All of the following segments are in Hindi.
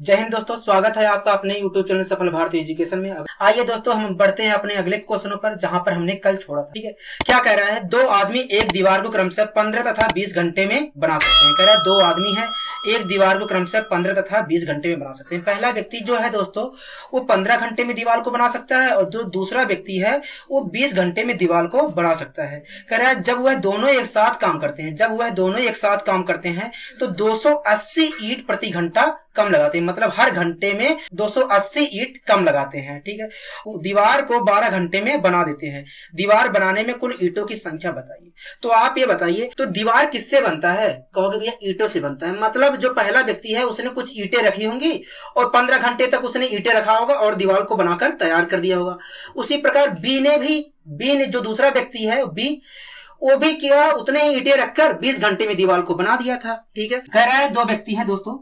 जय हिंद दोस्तों, स्वागत है आपका अपने YouTube चैनल सफल भारतीय एजुकेशन में। आइए दोस्तों, हम बढ़ते हैं अपने अगले क्वेश्चनों पर जहां पर हमने कल छोड़ा था। ठीक है, क्या कह रहा है? दो आदमी एक दीवार को क्रमशः 15 तथा 20 घंटे में बना सकते हैं। कह रहा है दो आदमी है, एक दीवार को क्रमशः 15 तथा 20 घंटे में बना सकते हैं। पहला व्यक्ति जो है दोस्तों, वो 15 घंटे में दीवार को बना सकता है और जो दूसरा व्यक्ति है वो 20 घंटे में दीवार को बना सकता है। कह रहा है जब वह दोनों एक साथ काम करते हैं तो 280 ईंट प्रति घंटा कम लगाते हैं। मतलब हर घंटे में 280 ईंट कम लगाते हैं। ठीक है, दीवार को 12 घंटे में बना देते हैं। दीवार बनाने में कुल ईंटों की संख्या बताइए। तो आप ये बताइए, तो दीवार किससे बनता है? कहोगे भैया ईंटों से बनता है। मतलब जो पहला व्यक्ति है उसने कुछ ईंटें रखी होंगी और 15 घंटे तक उसने ईंटें रखा होगा और दीवार को बनाकर तैयार कर दिया होगा। उसी प्रकार बी ने जो दूसरा व्यक्ति है वो भी किया, उतने ही ईंटें रखकर 20 घंटे में दीवार को बना दिया था। ठीक है, कह रहा है दो व्यक्ति है दोस्तों,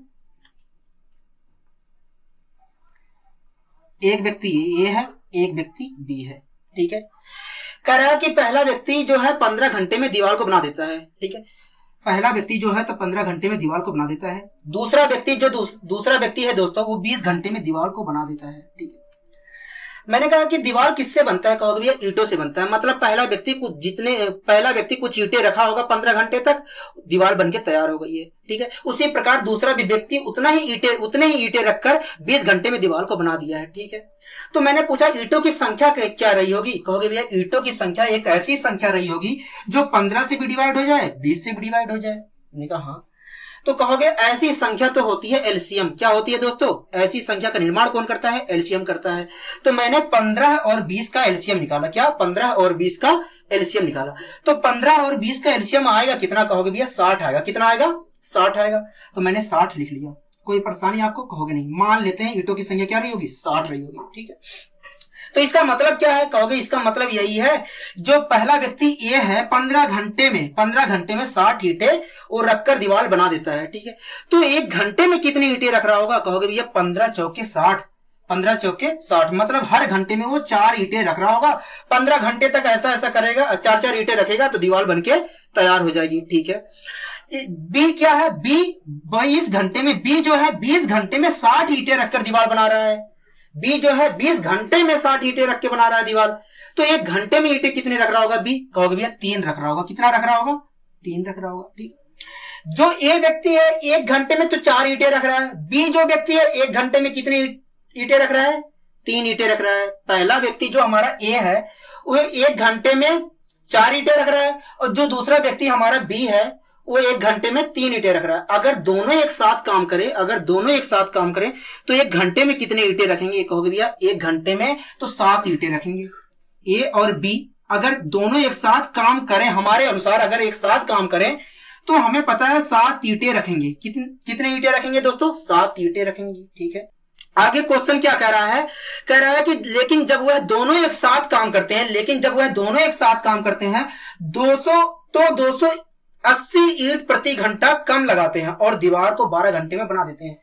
एक व्यक्ति ए है, एक व्यक्ति बी है। ठीक है, कह रहा है कि पहला व्यक्ति जो है 15 घंटे में दीवार को बना देता है। ठीक है, पहला व्यक्ति जो है तो 15 घंटे में दीवार को बना देता है। दूसरा व्यक्ति दूसरा व्यक्ति है दोस्तों, वो 20 घंटे में दीवार को बना देता है। ठीक है, मैंने कहा कि दीवार किससे बनता है? कहोगे भैया ईंटों से बनता है। मतलब पहला व्यक्ति कुछ ईंटें रखा होगा, 15 घंटे तक दीवार बनके तैयार हो गई है। ठीक है, उसी प्रकार दूसरा भी व्यक्ति उतने ही ईंटें रखकर 20 घंटे में दीवार को बना दिया है। ठीक है, तो मैंने पूछा ईंटों की संख्या क्या रही होगी? कहोगे भैया ईंटों की संख्या एक ऐसी संख्या रही होगी जो 15 से भी डिवाइड हो जाए, 20 से भी डिवाइड हो जाए। मैंने कहा हाँ। तो कहोगे ऐसी संख्या तो होती है एलसीएम। क्या होती है दोस्तों? ऐसी संख्या का निर्माण कौन करता है? एलसीएम करता है। तो मैंने 15 और 20 का एलसीएम निकाला। क्या? 15 और 20 का एलसीएम निकाला। तो 15 और 20 का एलसीएम आएगा कितना? कहोगे भैया 60 आएगा। कितना आएगा? 60 आएगा। तो मैंने 60 लिख लिया। कोई परेशानी आपको? कहोगे नहीं। मान लेते हैं ईंटों की संख्या क्या रही होगी? 60 रही होगी। ठीक है, तो इसका मतलब क्या है? कहोगे इसका मतलब यही है, जो पहला व्यक्ति ए है 15 घंटे में 60 ईंटें वो रखकर दीवार बना देता है। ठीक है, तो एक घंटे में कितनी ईंटें रख रहा होगा? कहोगे भैया 15 चौके 60। 15 चौके 60 मतलब हर घंटे में वो 4 ईंटें रख रहा होगा। 15 घंटे तक ऐसा करेगा, 4 ईंटें रखेगा तो दीवार बनके तैयार हो जाएगी। ठीक है, बी क्या है? बी 20 घंटे में, बी जो है 20 घंटे में 60 ईंटें रखकर दीवार बना रहा है। बी जो है 20 घंटे में 60 ईंटें रख के बना रहा है दीवार। तो एक घंटे में ईंटें कितने रख रहा होगा? बी कहोगे भैया 3 रख रहा होगा। कितना रख रहा होगा? 3 रख रहा होगा। ठीक, जो ए व्यक्ति है एक घंटे में तो 4 ईंटें रख रहा है। बी जो व्यक्ति है एक घंटे में कितनी ईंटें रख रहा है? 3 ईंटें रख रहा है। पहला व्यक्ति जो हमारा ए है वो एक घंटे में 4 ईंटें रख रहा है और जो दूसरा व्यक्ति हमारा बी है वो एक घंटे में 3 ईंटें रख रहा है। अगर दोनों एक साथ काम करें तो एक घंटे में कितने ईंटें रखेंगे? कहोगे भैया एक घंटे में तो 7 ईंटें रखेंगे। ए और बी अगर दोनों एक साथ काम करें, हमारे अनुसार अगर एक साथ काम करें तो हमें पता है 7 ईंटें रखेंगे। कितने ईंटें रखेंगे दोस्तों? 7 ईंटें रखेंगे। ठीक है, आगे क्वेश्चन क्या कह रहा है? कह रहा है कि लेकिन जब वह दोनों एक साथ काम करते हैं 280 ईंट प्रति घंटा कम लगाते हैं और दीवार को 12 घंटे में बना देते हैं।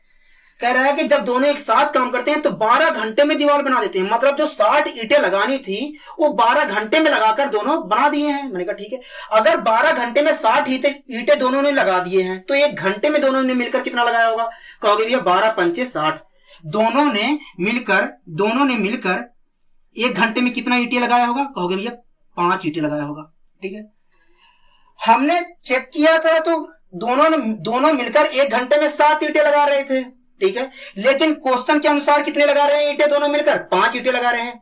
कह रहा है कि जब दोनों एक साथ काम करते हैं तो 12 घंटे में दीवार बना देते हैं। मतलब जो 60 ईंटें लगानी थी वो 12 घंटे में लगाकर दोनों बना दिए हैं। मैंने कहा ठीक है, अगर 12 घंटे में 60 ईंटें दोनों ने लगा दिए हैं तो एक घंटे में दोनों ने मिलकर कितना लगाया होगा? कहोगे भैया 12 पंचे 60। दोनों ने मिलकर एक घंटे में कितना ईंटें लगाया होगा? कहोगे भैया 5 ईंटें लगाया होगा। ठीक है, हमने चेक किया था तो दोनों मिलकर एक घंटे में 7 ईंटें लगा रहे थे। ठीक है, लेकिन क्वेश्चन के अनुसार कितने लगा रहे हैं ईंटें? दोनों मिलकर 5 ईंटें लगा रहे हैं।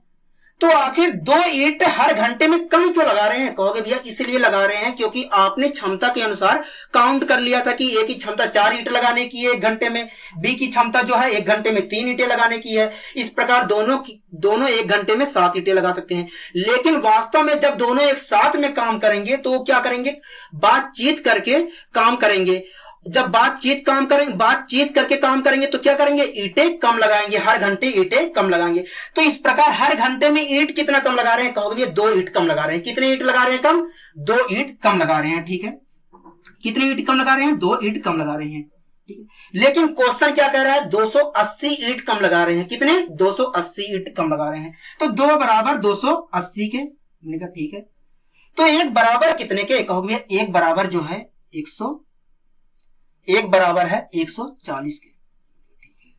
तो आखिर 2 ईंट हर घंटे में कम क्यों लगा रहे हैं? कहोगे भैया इसलिए लगा रहे हैं क्योंकि आपने क्षमता के अनुसार काउंट कर लिया था कि ए की क्षमता 4 ईंट लगाने की है एक घंटे में, बी की क्षमता जो है एक घंटे में 3 ईंटें लगाने की है। इस प्रकार दोनों एक घंटे में 7 ईंटें लगा सकते हैं। लेकिन वास्तव में जब दोनों एक साथ में काम करेंगे तो क्या करेंगे? बातचीत करके काम करेंगे। जब बातचीत करके काम करेंगे तो क्या करेंगे? ईंटें कम लगाएंगे, हर घंटे ईंटें कम लगाएंगे। तो इस प्रकार हर घंटे में ईंट कितना कम लगा रहे हैं? कहोगे 2 ईंट कम लगा रहे हैं। कितने ईंट लगा रहे हैं? कम 2 ईंट कम लगा रहे हैं। ठीक है, कितनी ईंट कम लगा रहे हैं? 2 ईंट कम लगा रहे हैं। ठीक है, लेकिन क्वेश्चन क्या कह रहा है? 280 ईंट कम लगा रहे हैं। कितने? 280 ईंट कम लगा रहे हैं। तो 2 बराबर 280 के। मैंने कहा ठीक है, तो एक बराबर कितने के? कहोगे एक बराबर जो है 140 के। ठीक है,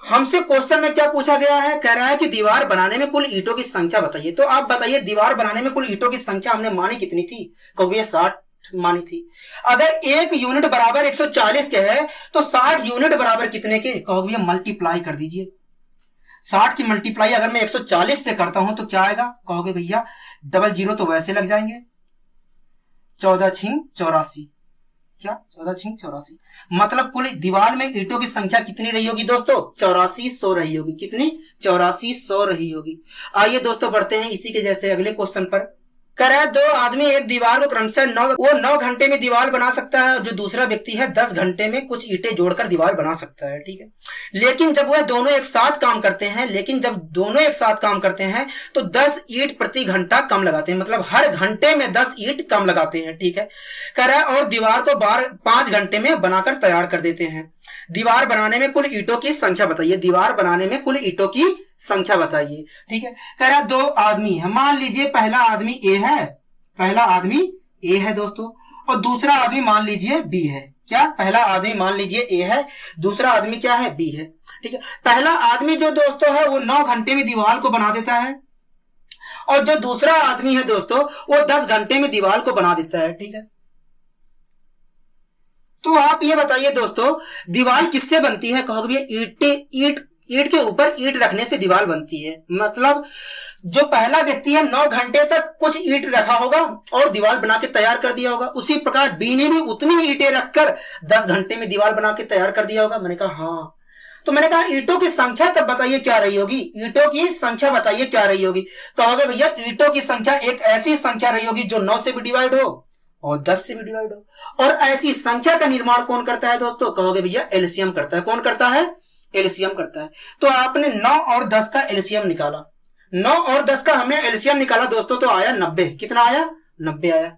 हमसे क्वेश्चन में क्या पूछा गया है, कह रहा है कि दीवार बनाने में कुल ईंटों की संख्या बताइए। तो आप बताइए दीवार बनाने में कुल ईंटों की संख्या हमने मानी कितनी थी, कहोगे 60 मानी थी। अगर एक यूनिट बराबर 140 के है तो 60 यूनिट बराबर कितने के, कहोगे मल्टीप्लाई कर दीजिए। 60 की मल्टीप्लाई अगर मैं 140 से करता हूं तो क्या आएगा, कहोगे भैया डबल जीरो तो वैसे लग जाएंगे, 14 छिंग 84, क्या 14 छिंग 84, मतलब कुल दीवार में ईंटों की संख्या कितनी रही होगी दोस्तों, 8400 रही होगी। कितनी, 8400 रही होगी। आइए दोस्तों बढ़ते हैं इसी के जैसे अगले क्वेश्चन पर। कह रहा है दो आदमी एक दीवार को क्रमशः 9 घंटे में दीवार बना सकता है, जो दूसरा व्यक्ति है 10 घंटे में कुछ ईंटें जोड़कर दीवार बना सकता है, ठीक है। लेकिन जब वह दोनों एक साथ काम करते हैं तो 10 ईंट प्रति घंटा कम लगाते हैं, मतलब हर घंटे में 10 ईंट कम लगाते हैं, ठीक है। कह रहा है और दीवार को 5 घंटे में बनाकर तैयार कर देते हैं। दीवार बनाने में कुल ईंटों की संख्या बताइए, दीवार बनाने में कुल ईंटों की संख्या बताइए, ठीक है। कह रहा है दो आदमी है, मान लीजिए पहला आदमी ए है दोस्तों, और दूसरा आदमी मान लीजिए बी है। क्या, पहला आदमी मान लीजिए ए है, दूसरा आदमी क्या है, बी है, ठीक है। पहला आदमी जो दोस्तों है वो 9 घंटे में दीवार को बना देता है, और जो दूसरा आदमी है दोस्तों वो 10 घंटे में दीवार को बना देता है, ठीक है। तो आप ये बताइए दोस्तों दीवार किससे बनती है, कहोगे ईंट के ऊपर ईंट रखने से दीवार बनती है। मतलब जो पहला व्यक्ति है 9 घंटे तक कुछ ईंट रखा होगा और दीवार बना के तैयार कर दिया होगा, उसी प्रकार बी ने भी उतनी ईंटें रखकर 10 घंटे में दीवार बना के तैयार कर दिया होगा। मैंने कहा हाँ। तो मैंने कहा ईंटों की संख्या तब बताइए क्या रही होगी, ईंटों की संख्या बताइए क्या रही होगी। कहोगे भैया ईंटों की संख्या एक ऐसी संख्या रही होगी जो 9 से भी डिवाइड हो और 10 से भी डिवाइड हो। और ऐसी संख्या का निर्माण कौन करता है दोस्तों, कहोगे भैया एलसीएम करता है। कौन करता है, एलसीएम करता है। तो आपने 9 और 10 का एलसीएम निकाला, 9 और 10 का हमने एलसीएम निकाला दोस्तों, तो आया 90। कितना आया, 90 आया,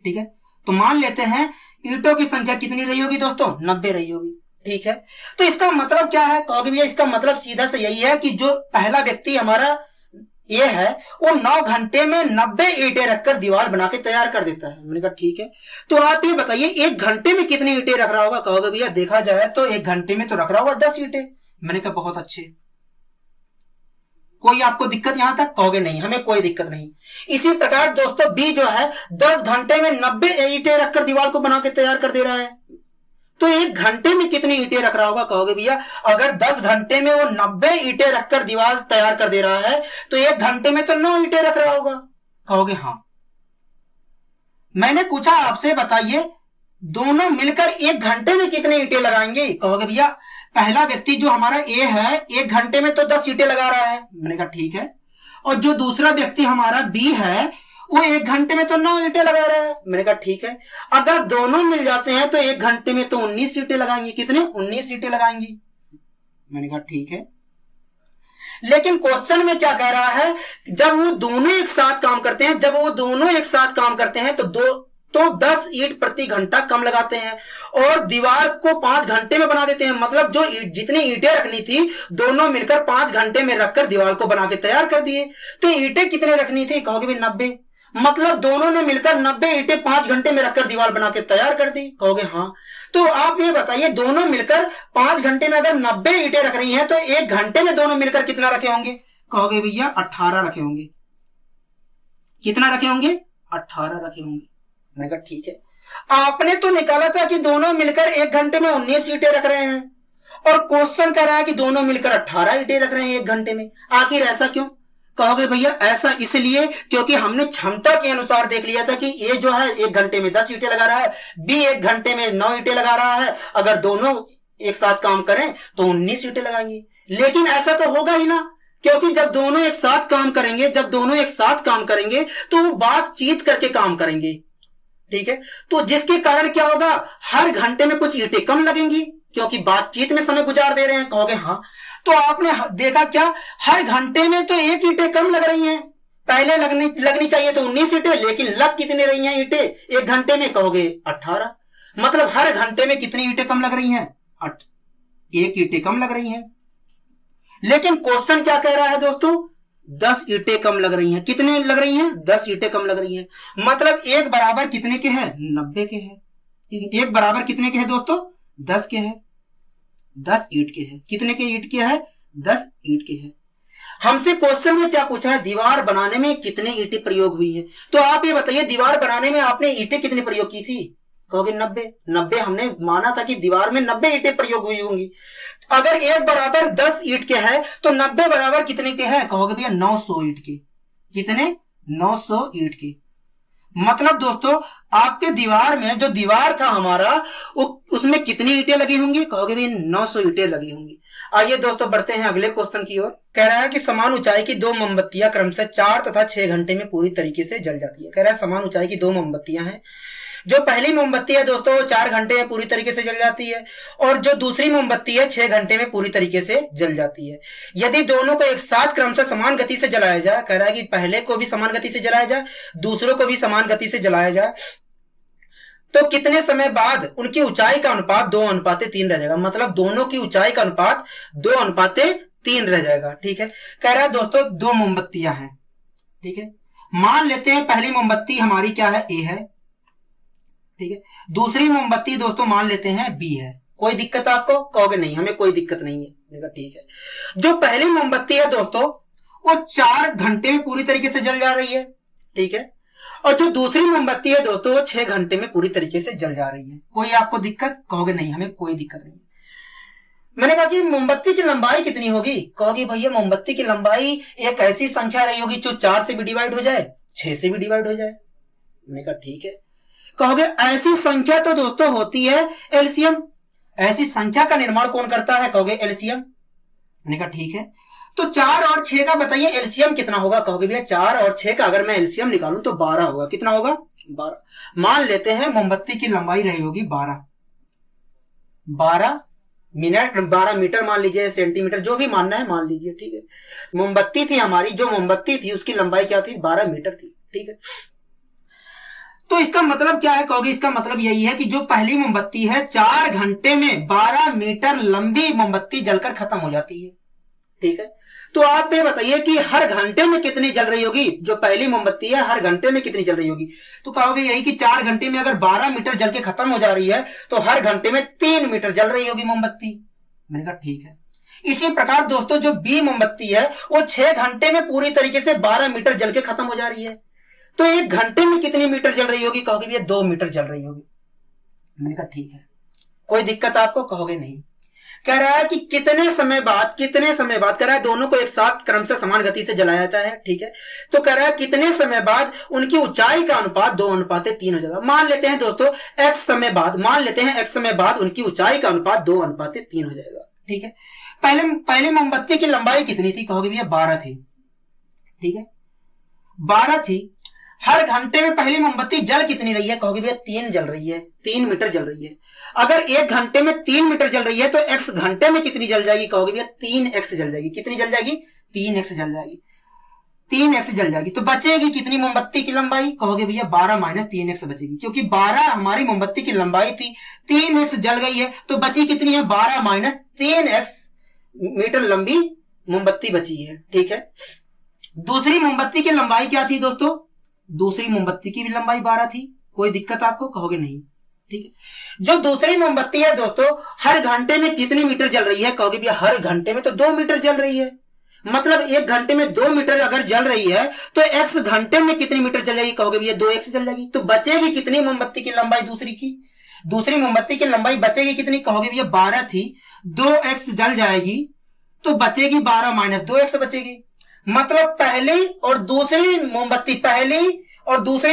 ठीक है। तो मान लेते हैं ईंटों की संख्या कितनी रही होगी दोस्तों, 90 रही होगी, ठीक है। तो इसका मतलब क्या है, कहोगे भैया इसका मतलब सीधा से यही है कि जो पहला व्यक्ति हमारा ये है वो 9 घंटे में 90 ईंटें रखकर दीवार बना के तैयार कर देता है। मैंने कहा ठीक है। तो आप ये बताइए 1 घंटे में कितनी ईंटें रख रहा होगा, कहोगे भैया देखा जाए तो 1 घंटे में तो रख रहा होगा 10 ईंटें। मैंने कहा बहुत अच्छे, कोई आपको दिक्कत यहां तक, कहोगे नहीं हमें कोई दिक्कत नहीं। इसी प्रकार दोस्तों बी जो है 10 घंटे में 90 ईंटें रखकर दीवार को बना के तैयार कर दे रहा है। तो 1 घंटे में कितनी ईंटें रख रहा होगा, कहोगे भैया अगर 10 घंटे में वो 90 ईंटें रखकर दीवार तैयार कर दे रहा है तो 1 घंटे में तो 9 ईंटें रख रहा होगा, कहोगे हाँ। मैंने पूछा आपसे बताइए दोनों मिलकर 1 घंटे में कितने ईंटें लगाएंगे, कहोगे भैया पहला व्यक्ति जो हमारा ए है 1 घंटे में तो 10 ईंटें लगा रहा है। मैंने कहा ठीक है। और जो दूसरा व्यक्ति हमारा बी है वो 1 घंटे में तो 9 ईंटें लगा रहा है। मैंने कहा ठीक है। अगर दोनों मिल जाते हैं तो 1 घंटे में तो 19 ईंटें लगाएंगे। कितने, 19 ईंटें लगाएंगे। मैंने कहा ठीक है। लेकिन क्वेश्चन में क्या कह रहा है, जब वो दोनों एक साथ काम करते हैं तो 10 ईंट प्रति घंटा कम लगाते हैं और दीवार को 5 घंटे में बना देते हैं। मतलब जो जितनी ईंटें रखनी थी दोनों मिलकर 5 घंटे में रखकर दीवार को बना के तैयार कर दिए। तो ईंटें कितने रखनी थी, कहोगे भी 90। मतलब दोनों ने मिलकर 90 ईंटें 5 घंटे में रखकर दीवार बना के तैयार कर दी, कहोगे हाँ। तो आप ये बताइए दोनों मिलकर 5 घंटे में अगर 90 ईंटें रख रही हैं तो 1 घंटे में दोनों मिलकर कितना रखे होंगे, कहोगे भैया 18 रखे होंगे। कितना रखे होंगे, 18 रखे होंगे। मैंने कहा ठीक है। आपने तो निकाला था कि दोनों मिलकर 1 घंटे में 19 ईंटें रख रहे हैं और क्वेश्चन कह रहा है कि दोनों मिलकर 18 ईंटें रख रहे हैं 1 घंटे में। आखिर ऐसा क्यों, कहोगे भैया ऐसा इसलिए क्योंकि हमने क्षमता के अनुसार देख लिया था कि ए जो है 1 घंटे में 10 ईंटें लगा रहा है, बी 1 घंटे में 9 ईंटें लगा रहा है। अगर दोनों एक साथ काम करें तो 19 ईंटें लगाएंगे। लेकिन ऐसा तो होगा ही ना, क्योंकि जब दोनों एक साथ काम करेंगे तो वो बातचीत करके काम करेंगे, ठीक है। तो जिसके कारण क्या होगा, हर घंटे में कुछ ईंटें कम लगेंगी क्योंकि बातचीत में समय गुजार दे रहे हैं, कहोगे हाँ। तो आपने देखा क्या, हर घंटे में तो 1 ईंटें कम लग रही हैं। पहले लगनी चाहिए तो 19 ईंटें, लेकिन लग कितनी रही हैं ईंटें 1 घंटे में, कहोगे 18। मतलब हर घंटे में कितनी ईंटें कम लग रही हैं, 1 ईंटें कम लग रही हैं। लेकिन क्वेश्चन क्या कह रहा है दोस्तों, 10 ईंटें कम लग रही हैं। कितने लग रही हैं, 10 ईंटें कम लग रही हैं। मतलब 1 बराबर कितने के हैं, 90 के हैं। 1 बराबर कितने के हैं दोस्तों, 10 के हैं। 10 ईंट के है। कितने के ईंट के है? 10 ईंट के है। हमसे क्वेश्चन में क्या पूछा है? दीवार बनाने में कितने ईंटें प्रयोग हुई है। तो आप ये बताइए दीवार बनाने में आपने ईंटें कितनी प्रयोग की थी? कहोगे 90। हमने माना था कि दीवार में 90 ईंटें प्रयोग हुई होंगी। अगर 1 बराबर 10 ईंट के है तो 90 बराबर कितने के है? कहोगे भैया 900 ईंट के। कितने? 900 ईंट के। मतलब दोस्तों आपके दीवार में जो दीवार था हमारा उसमें कितनी ईंटें लगी होंगी? कहोगे भैया 900 ईंटें लगी होंगी। आइए दोस्तों बढ़ते हैं अगले क्वेश्चन की ओर। कह रहा है कि समान ऊंचाई की 2 मोमबत्तियां क्रमशः 4 तथा 6 घंटे में पूरी तरीके से जल जाती है। कह रहा है समान ऊंचाई की 2 मोमबत्तियां हैं। जो पहली मोमबत्ती है दोस्तों वो 4 घंटे में पूरी तरीके से जल जाती है और जो दूसरी मोमबत्ती है 6 घंटे में पूरी तरीके से जल जाती है। यदि दोनों को एक साथ क्रमशः समान गति से जलाया जाए, कह रहा है कि पहले को भी समान गति से जलाया जाए, दूसरों को भी समान गति से जलाया जाए, तो कितने समय बाद उनकी ऊंचाई का अनुपात 2:3 रह जाएगा। मतलब दोनों की ऊंचाई का अनुपात 2:3 रह जाएगा। ठीक है। कह रहा है दोस्तों 2 मोमबत्तियां हैं। ठीक है। मान लेते हैं पहली मोमबत्ती हमारी क्या है? ए है। ठीक है। दूसरी मोमबत्ती दोस्तों मान लेते हैं बी है। कोई दिक्कत आपको? कहोगे नहीं हमें कोई दिक्कत नहीं है। ठीक है। जो पहली मोमबत्ती है दोस्तों वो 4 घंटे में पूरी तरीके से जल जा रही है। ठीक है। और जो दूसरी मोमबत्ती है दोस्तों वो 6 घंटे में पूरी तरीके से जल जा रही है। कोई आपको दिक्कत? कहोगे नहीं हमें कोई दिक्कत नहीं। मैंने कहा कि मोमबत्ती की लंबाई कितनी होगी? कहोगे भैया मोमबत्ती की लंबाई एक ऐसी संख्या रही होगी जो 4 से भी डिवाइड हो जाए, 6 से भी डिवाइड हो जाए। मैंने कहा ठीक है। कहोगे ऐसी संख्या तो दोस्तों होती है एलसीएम। ऐसी संख्या का निर्माण कौन करता है? कहोगे एलसीएम। मैंने कहा ठीक है। तो 4 और 6 का बताइए एलसीएम कितना होगा? कहोगे भैया 4 और 6 का अगर मैं एलसीएम निकालूं तो 12 होगा। कितना होगा? 12। मान लेते हैं मोमबत्ती की लंबाई रही होगी 12 मीटर मान लीजिए, सेंटीमीटर, जो भी मानना है मान लीजिए। ठीक है। मोमबत्ती थी हमारी, जो मोमबत्ती थी उसकी लंबाई क्या थी? 12 मीटर थी। ठीक है। तो इसका मतलब क्या है? कहोगे इसका मतलब यही है कि जो पहली मोमबत्ती है 4 घंटे में 12 मीटर लंबी मोमबत्ती जलकर खत्म हो जाती है। ठीक है। तो आप ये बताइए कि हर घंटे में कितनी जल रही होगी? जो पहली मोमबत्ती है हर घंटे में कितनी जल रही होगी? तो कहोगे यही कि 4 घंटे में अगर 12 मीटर जल के खत्म हो जा रही है तो हर घंटे में 3 मीटर जल रही होगी मोमबत्ती। मैंने कहा ठीक है। इसी प्रकार दोस्तों जो बी मोमबत्ती है वो 6 घंटे में पूरी तरीके से 12 मीटर जल के खत्म हो जा रही है। तो 1 घंटे में कितनी मीटर जल रही होगी? कहोगे भैया 2 मीटर जल रही होगी। मैंने कहा ठीक है। कोई दिक्कत आपको? कहोगे नहीं। कह रहा है कि कितने समय बाद कह रहा है दोनों को एक साथ क्रमशः समान गति से जलाया जाता है। ठीक है। तो कह रहा है कितने समय बाद उनकी ऊंचाई का अनुपात 2:3 हो जाएगा। मान लेते हैं दोस्तों x समय बाद उनकी ऊंचाई का अनुपात 2:3 हो जाएगा। ठीक है। पहले मोमबत्ती की लंबाई कितनी थी? कहोगे भैया 12 थी। ठीक है। 12 थी। हर घंटे में पहली मोमबत्ती जल कितनी रही है? कहोगे भैया 3 जल रही है, 3 मीटर जल रही है। अगर 1 घंटे में 3 मीटर जल रही है तो x घंटे में कितनी जल जाएगी? कहोगे भैया 3x जल जाएगी। कितनी जल जाएगी? 3x जल जाएगी। 3x जल जाएगी। तो बचेगी कितनी मोमबत्ती की लंबाई? कहोगे भैया 12 - 3x बचेगी, क्योंकि 12 हमारी मोमबत्ती की लंबाई थी, 3x जल गई है तो बची कितनी है? 12 - 3x मीटर लंबी मोमबत्ती बची है। ठीक है। दूसरी मोमबत्ती की लंबाई क्या थी दोस्तों? दूसरी मोमबत्ती की भी लंबाई 12 थी। कोई दिक्कत आपको? कहोगे नहीं। ठीक है। जो दूसरी मोमबत्ती है दोस्तों हर घंटे में कितनी मीटर जल रही है? कहोगे भैया हर घंटे में तो 2 मीटर जल रही है। मतलब 1 घंटे में 2 मीटर अगर जल रही है तो x घंटे में कितनी मीटर जल जाएगी? कहोगे भैया 2x जल जाएगी। तो बचेगी कितनी मोमबत्ती की लंबाई दूसरी की? दूसरी मोमबत्ती की लंबाई बचेगी कितनी? कहोगे भैया 12 थी, 2x जल जाएगी तो बचेगी 12 - 2x बचेगी। मतलब पहली और दूसरी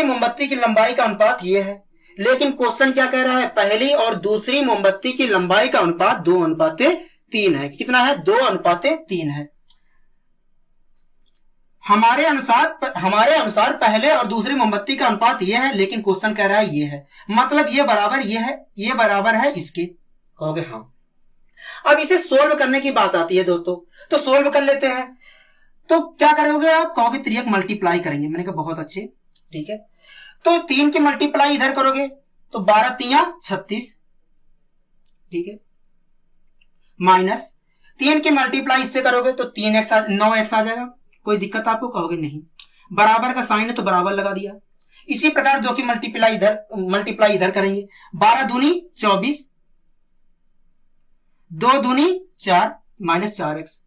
मोमबत्ती की लंबाई का अनुपात यह है। लेकिन क्वेश्चन क्या कह रहा है? पहली और दूसरी मोमबत्ती की लंबाई का अनुपात 2:3 है। कितना है? 2:3 है। हमारे अनुसार पहले और दूसरी मोमबत्ती का अनुपात यह है, लेकिन क्वेश्चन कह रहा है ये है। मतलब ये बराबर है इसके। कहोगे हाँ। अब इसे सोल्व करने की बात आती है दोस्तों, तो सोल्व कर लेते हैं। तो क्या करोगे आप? कहोगे 3 मल्टीप्लाई करेंगे। मैंने कहा बहुत अच्छे। ठीक है। तो 3 की मल्टीप्लाई इधर करोगे तो 12 × 3 = 36। ठीक है। माइनस 3 की मल्टीप्लाई इससे करोगे तो 9x आ जाएगा। कोई दिक्कत आपको? कहोगे नहीं। बराबर का साइन है तो बराबर लगा दिया। इसी प्रकार 2 की मल्टीप्लाई इधर करेंगे। 12 दूनी 24, 2 दूनी 4 माइनस 4x।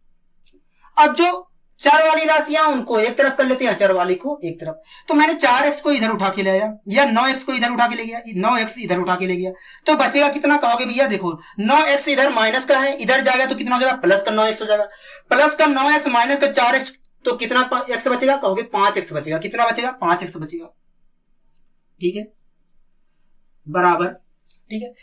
अब जो चर वाली राशियां उनको एक तरफ कर लेते हैं, चर वाली को एक तरफ। तो मैंने 4x को इधर उठा के ले आया या 9x को इधर उठा के ले गया, 9x इधर उठा के ले गया, तो बचेगा कितना कहोगे भैया? देखो 9x इधर माइनस का है, इधर जाएगा तो कितना हो जाएगा? प्लस का 9x हो जाएगा। प्लस का 9x माइनस का 4x, तो कितना x बचेगा कहोगे? 5x बचेगा। कितना बचेगा? 5x बचेगा। ठीक है, बराबर। ठीक है,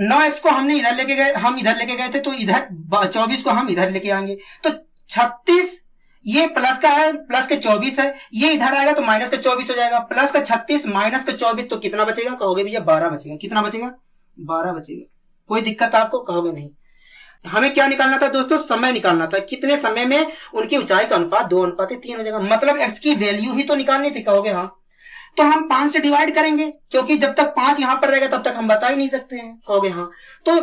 9x को हमने इधर लेके गए, हम इधर लेके गए थे, तो इधर 24 को हम इधर लेके आएंगे, तो 36 ये प्लस का है, प्लस के 24 है, ये इधर आएगा तो माइनस का 24 हो जाएगा। प्लस का 36 माइनस का 24, तो कितना बचेगा कहोगे भैया? 12 बचेगा। कितना बचेगा? 12 बचेगा। कोई दिक्कत आपको कहोगे नहीं। हमें क्या निकालना था दोस्तों? समय निकालना था। कितने समय में उनकी ऊंचाई का अनुपात 2:3 हो जाएगा। मतलब x की वैल्यू ही तो निकालनी थी कहोगे। हाँ, तो हम 5 से डिवाइड करेंगे, क्योंकि जब तक 5 यहां पर रहेगा तब तक हम बता ही नहीं सकते हैं कहोगे। हाँ, तो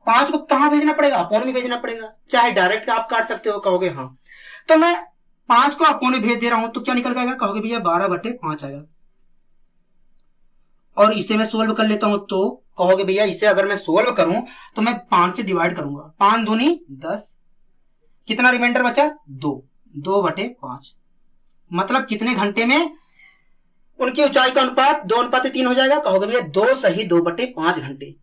5 को कहां भेजना पड़ेगा? अपोन में भेजना पड़ेगा, चाहे डायरेक्ट आप काट सकते हो कहोगे। हाँ, तो मैं 5 को अपोन में भेज दे रहा हूं, तो क्या निकल जाएगा कहोगे भैया? 12/5 आएगा। और इसे मैं सोल्व कर लेता हूं, तो कहोगे भैया इसे अगर मैं सोल्व करूं तो मैं 5 से डिवाइड करूंगा, 5 दूनी 10, कितना रिमाइंडर बचा? 2/5। मतलब कितने घंटे में उनकी ऊंचाई का अनुपात 2:3 हो जाएगा कहोगे भैया? 2 सही 2/5 घंटे।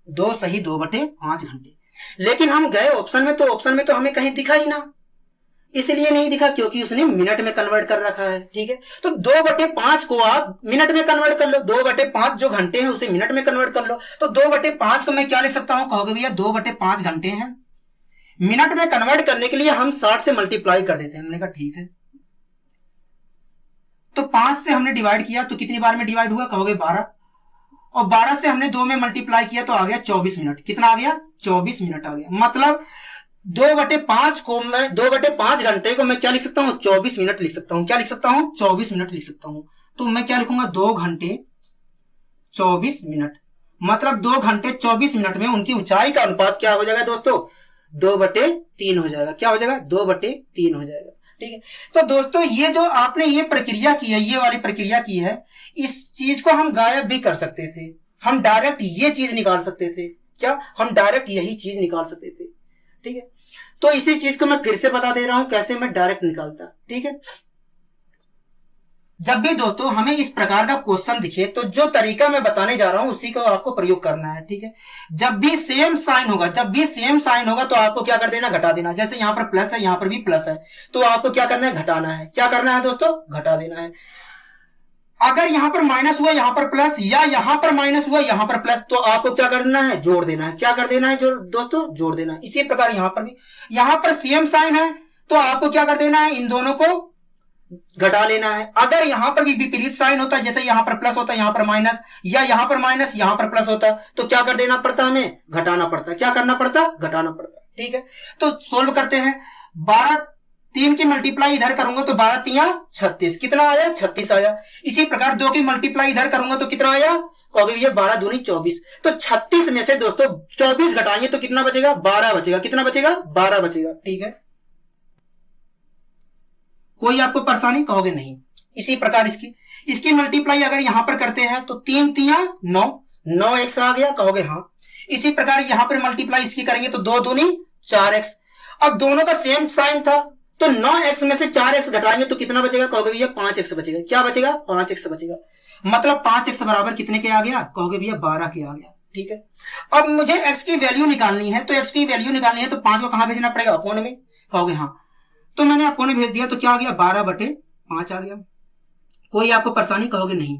2 सही 2/5 घंटे। लेकिन हम गए ऑप्शन में, तो ऑप्शन में तो हमें कहीं दिखा ही ना, इसलिए नहीं दिखा क्योंकि उसने मिनट में कन्वर्ट कर रखा है। ठीक है, तो 2/5 को आप मिनट में कन्वर्ट कर लो, 2/5 जो घंटे हैं उसे मिनट में कन्वर्ट कर लो। तो 2/5 को मैं क्या लिख सकता हूं कहोगे भैया? 2/5 घंटे हैं। मिनट में कन्वर्ट करने के लिए हम 60 से मल्टीप्लाई कर देते हैं। हमने कहा ठीक है, तो 5 से हमने डिवाइड किया तो कितनी बार में डिवाइड हुआ कहोगे? 12। और 12 से हमने 2 में मल्टीप्लाई किया तो आ गया 24 मिनट। कितना आ गया? 24 मिनट आ गया। मतलब 2/5 को मैं 2/5 घंटे को मैं क्या लिख सकता हूं? 24 मिनट लिख सकता हूं। क्या लिख सकता हूं? 24 मिनट लिख सकता हूं। तो मैं क्या लिखूंगा? 2 घंटे 24 मिनट। मतलब 2 घंटे 24 मिनट में उनकी ऊंचाई का अनुपात क्या हो जाएगा दोस्तों? 2/3 हो जाएगा। क्या हो जाएगा? 2/3 हो जाएगा। ठीक है, तो दोस्तों ये जो आपने ये प्रक्रिया की है, ये वाली प्रक्रिया की है, इस चीज को हम गायब भी कर सकते थे। हम डायरेक्ट ये चीज निकाल सकते थे। क्या? हम डायरेक्ट यही चीज निकाल सकते थे। ठीक है, तो इसी चीज को मैं फिर से बता दे रहा हूं कैसे मैं डायरेक्ट निकालता। ठीक है, जब भी दोस्तों हमें इस प्रकार का क्वेश्चन दिखे तो जो तरीका मैं बताने जा रहा हूं उसी को आपको प्रयोग करना है। ठीक है, जब भी सेम साइन होगा तो आपको क्या कर देना? घटा देना। जैसे यहां पर प्लस है, यहां पर भी प्लस है, तो आपको क्या करना है? घटाना है। क्या करना है दोस्तों? घटा देना है। अगर यहां पर माइनस हुआ यहां पर प्लस, या यहां पर माइनस हुआ यहां पर प्लस, तो आपको क्या करना है? जोड़ देना है। क्या कर देना है दोस्तों? जोड़ देना है। इसी प्रकार यहां पर भी, यहां पर सेम साइन है तो आपको क्या कर देना है? इन दोनों को घटा लेना है। अगर यहां पर भी विपरीत साइन होता है, जैसे यहां पर प्लस होता है यहां पर माइनस, या यहां पर माइनस यहां पर प्लस होता है, तो क्या कर देना पड़ता? हमें घटाना पड़ता। क्या करना पड़ता? घटाना पड़ता। ठीक है, तो सोल्व करते हैं। 12 3 की मल्टीप्लाई इधर करूंगा तो 12 3 36, कितना आया? 36 आया। इसी प्रकार 2 की मल्टीप्लाई इधर करूंगा तो कितना आया कहोगे भैया? 12 दूनी 24। तो 36 में से दोस्तों 24 घटाएंगे तो कितना बचेगा? 12 बचेगा। कितना बचेगा? 12 बचेगा। ठीक है, कोई आपको परेशानी कहोगे नहीं। इसी प्रकार इसकी मल्टीप्लाई अगर यहां पर करते हैं तो 3 3 9, 9x आ गया कहोगे। हाँ, इसी प्रकार यहां पर मल्टीप्लाई इसकी करेंगे तो 2 दूनी 4x। अब दोनों का सेम साइन था तो 9x में से 4x घटाएंगे तो कितना बचेगा कहोगे भैया? 5x बचेगा। क्या बचेगा? 5x बचेगा। मतलब 5x बराबर कितने के आ गया कहोगे भैया? 12 के आ गया। ठीक है, अब मुझे x की वैल्यू निकालनी है, तो x की वैल्यू निकालनी है तो 5 को कहां भेजना पड़ेगा? अपोन में कहोगे। हाँ, तो मैंने अपोन में भेज दिया तो क्या आ गया? 12/5 आ गया। कोई आपको परेशानी कहोगे नहीं।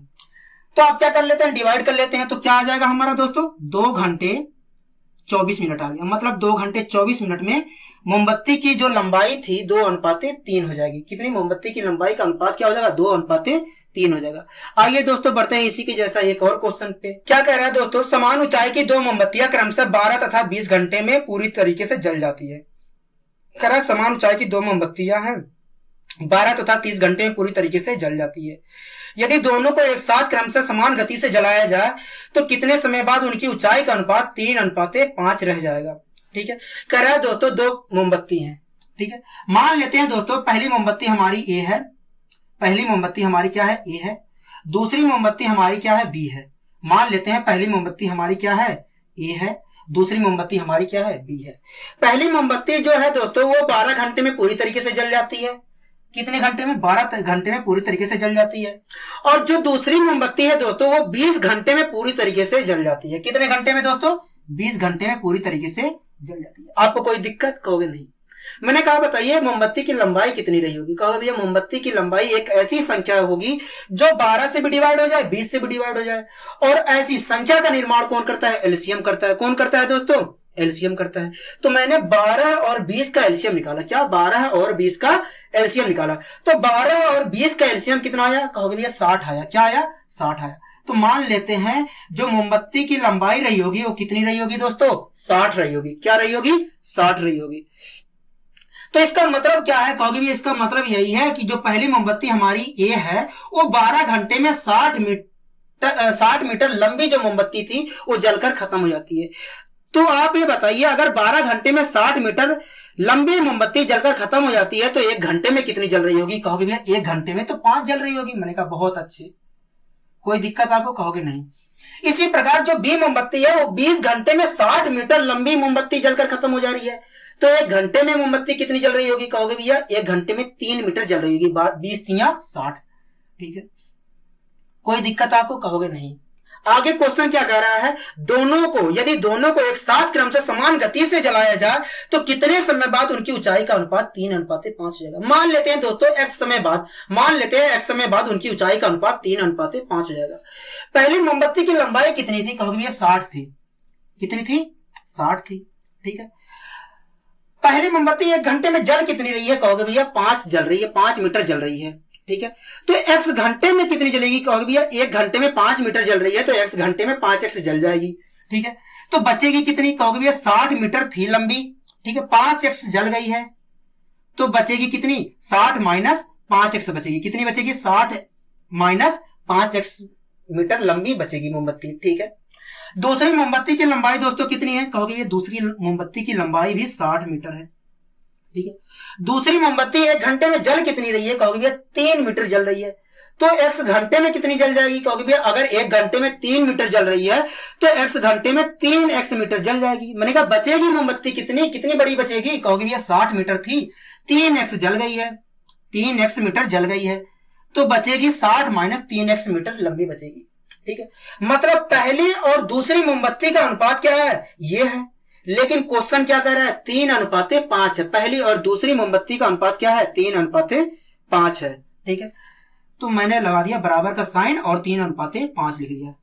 तो आप क्या कर लेते हैं? डिवाइड कर लेते हैं, तो क्या आ जाएगा हमारा दोस्तों? 2 घंटे 24 मिनट आ गया। मतलब 2 घंटे 24 मिनट में मोमबत्ती की जो लंबाई थी 2:3 हो जाएगी। कितनी? मोमबत्ती की लंबाई का अनुपात क्या हो जाएगा? 2:3 हो जाएगा। आइए दोस्तों बढ़ते हैं इसी की जैसा एक और क्वेश्चन पे। क्या कह रहा है दोस्तों? समान ऊंचाई की 2 मोमबत्तियां क्रमशः 12 तथा 20 घंटे में पूरी तरीके से जल जाती है। कह रहा है समान ऊंचाई की 2 मोमबत्तियां हैं, 12 तथा 30 घंटे में पूरी तरीके से जल जाती है। यदि दोनों को एक साथ क्रमशः समान गति से जलाया जाए तो कितने समय बाद उनकी ऊंचाई का अनुपात 3:5 रह जाएगा। ठीक है, कह रहा है दोस्तों 2 मोमबत्ती हैं। ठीक है, मान लेते हैं दोस्तों पहली मोमबत्ती हमारी ए है, पहली मोमबत्ती हमारी क्या है? ए है। दूसरी मोमबत्ती हमारी क्या है? बी है। मान लेते हैं पहली मोमबत्ती हमारी क्या है? ए है, दूसरी मोमबत्ती हमारी क्या है, बी है। पहली मोमबत्ती जो है दोस्तों वो 12 घंटे में पूरी तरीके से जल जाती है। कितने घंटे में, 12 घंटे में पूरी तरीके से जल जाती है। और जो दूसरी मोमबत्ती है दोस्तों वो 20 घंटे में पूरी तरीके से जल जाती है। कितने घंटे में दोस्तों, 20 घंटे में पूरी तरीके से जल जाती है। आपको कोई दिक्कत, कहोगे नहीं। मैंने कहा बताइए मोमबत्ती की लंबाई कितनी रही होगी, कहोगे भैया मोमबत्ती की लंबाई एक ऐसी संख्या होगी जो 12 से भी डिवाइड हो जाए, 20 से भी डिवाइड हो जाए। और ऐसी संख्या का निर्माण कौन करता है, एलसीएम करता है। कौन करता है दोस्तों, एलसीएम करता है। तो मैंने 12 और 20 का एलसीएम निकाला। क्या, 12 और 20 का एलसीएम निकाला। तो 12 और 20 का एलसीएम कितना आया, कहोगे भैया 60 आया। क्या आया, 60 आया। तो मान लेते हैं जो मोमबत्ती की लंबाई रही होगी वो कितनी रही होगी दोस्तों, 60 रही होगी। क्या रही होगी, 60 रही होगी। तो इसका मतलब क्या है, कहोगे भैया इसका मतलब यही है कि जो पहली मोमबत्ती हमारी ए है वो 12 घंटे में 60 मीटर लंबी जो मोमबत्ती थी वो जलकर खत्म हो जाती है। तो आप ये बताइए अगर 12 घंटे में 60 मीटर लंबी मोमबत्ती जलकर खत्म हो जाती है तो 1 घंटे में कितनी जल रही होगी, कहोगे भैया 1 घंटे में तो 5 जल रही होगी। मैंने कहा बहुत अच्छे, कोई दिक्कत आपको, कहोगे नहीं। इसी प्रकार जो बी मोमबत्ती है वो 20 घंटे में 60 मीटर लंबी मोमबत्ती जलकर खत्म हो जा रही है। तो 1 घंटे में मोमबत्ती कितनी जल रही होगी, कहोगे भैया 1 घंटे में 3 मीटर जल रही होगी। 20 तिया 60, ठीक है। कोई दिक्कत आपको, कहोगे नहीं। आगे क्वेश्चन क्या कह रहा है, दोनों को यदि दोनों को एक साथ क्रम से समान गति से जलाया जाए तो कितने समय बाद उनकी ऊंचाई का अनुपात 3:5 हो जाएगा। मान लेते हैं दोस्तों x समय बाद उनकी ऊंचाई का अनुपात 3:5 हो जाएगा। पहली मोमबत्ती की लंबाई कितनी थी, कहोगे भैया 60 थी। कितनी थी, 60 थी, ठीक है। पहली मोमबत्ती 1 घंटे में जल कितनी रही है, कहोगे भैया 5 जल रही है, 5 मीटर जल रही है, ठीक है। तो x घंटे में कितनी जलेगी, कहोगे भैया 1 घंटे में 5 मीटर जल रही है तो x घंटे में 5x जल जाएगी, ठीक है। तो बचेगी कितनी, कहोगे भैया 60 मीटर थी लंबी, ठीक है, 5x जल गई है तो बचेगी कितनी, 60 माइनस 5x बचेगी। कितनी बचेगी, 60 माइनस 5x मीटर लंबी बचेगी मोमबत्ती, ठीक है। दूसरी मोमबत्ती की लंबाई दोस्तों कितनी है, कहोगे ये दूसरी मोमबत्ती की लंबाई भी 60 मीटर है, ठीक है। दूसरी मोमबत्ती 1 घंटे में जल कितनी रही है, कहोगे भैया 3 मीटर जल रही है। तो x घंटे में कितनी जल जाएगी, कहोगे भैया अगर 1 घंटे में 3 मीटर जल रही है तो x घंटे में 3x मीटर जल जाएगी। मैंने कहा बचेगी मोमबत्ती कितनी बड़ी बचेगी, कहोगे भैया 60 मीटर थी, 3x जल गई है, 3x मीटर जल गई है तो बचेगी 60 माइनस 3x मीटर लंबी बचेगी, ठीक है। मतलब पहली और दूसरी मोमबत्ती का अनुपात क्या है, ये है। लेकिन क्वेश्चन क्या कह रहा है, 3:5 है। पहली और दूसरी मोमबत्ती का अनुपात क्या है, 3:5 है, ठीक है। तो मैंने लगा दिया बराबर का साइन और 3:5 लिख दिया।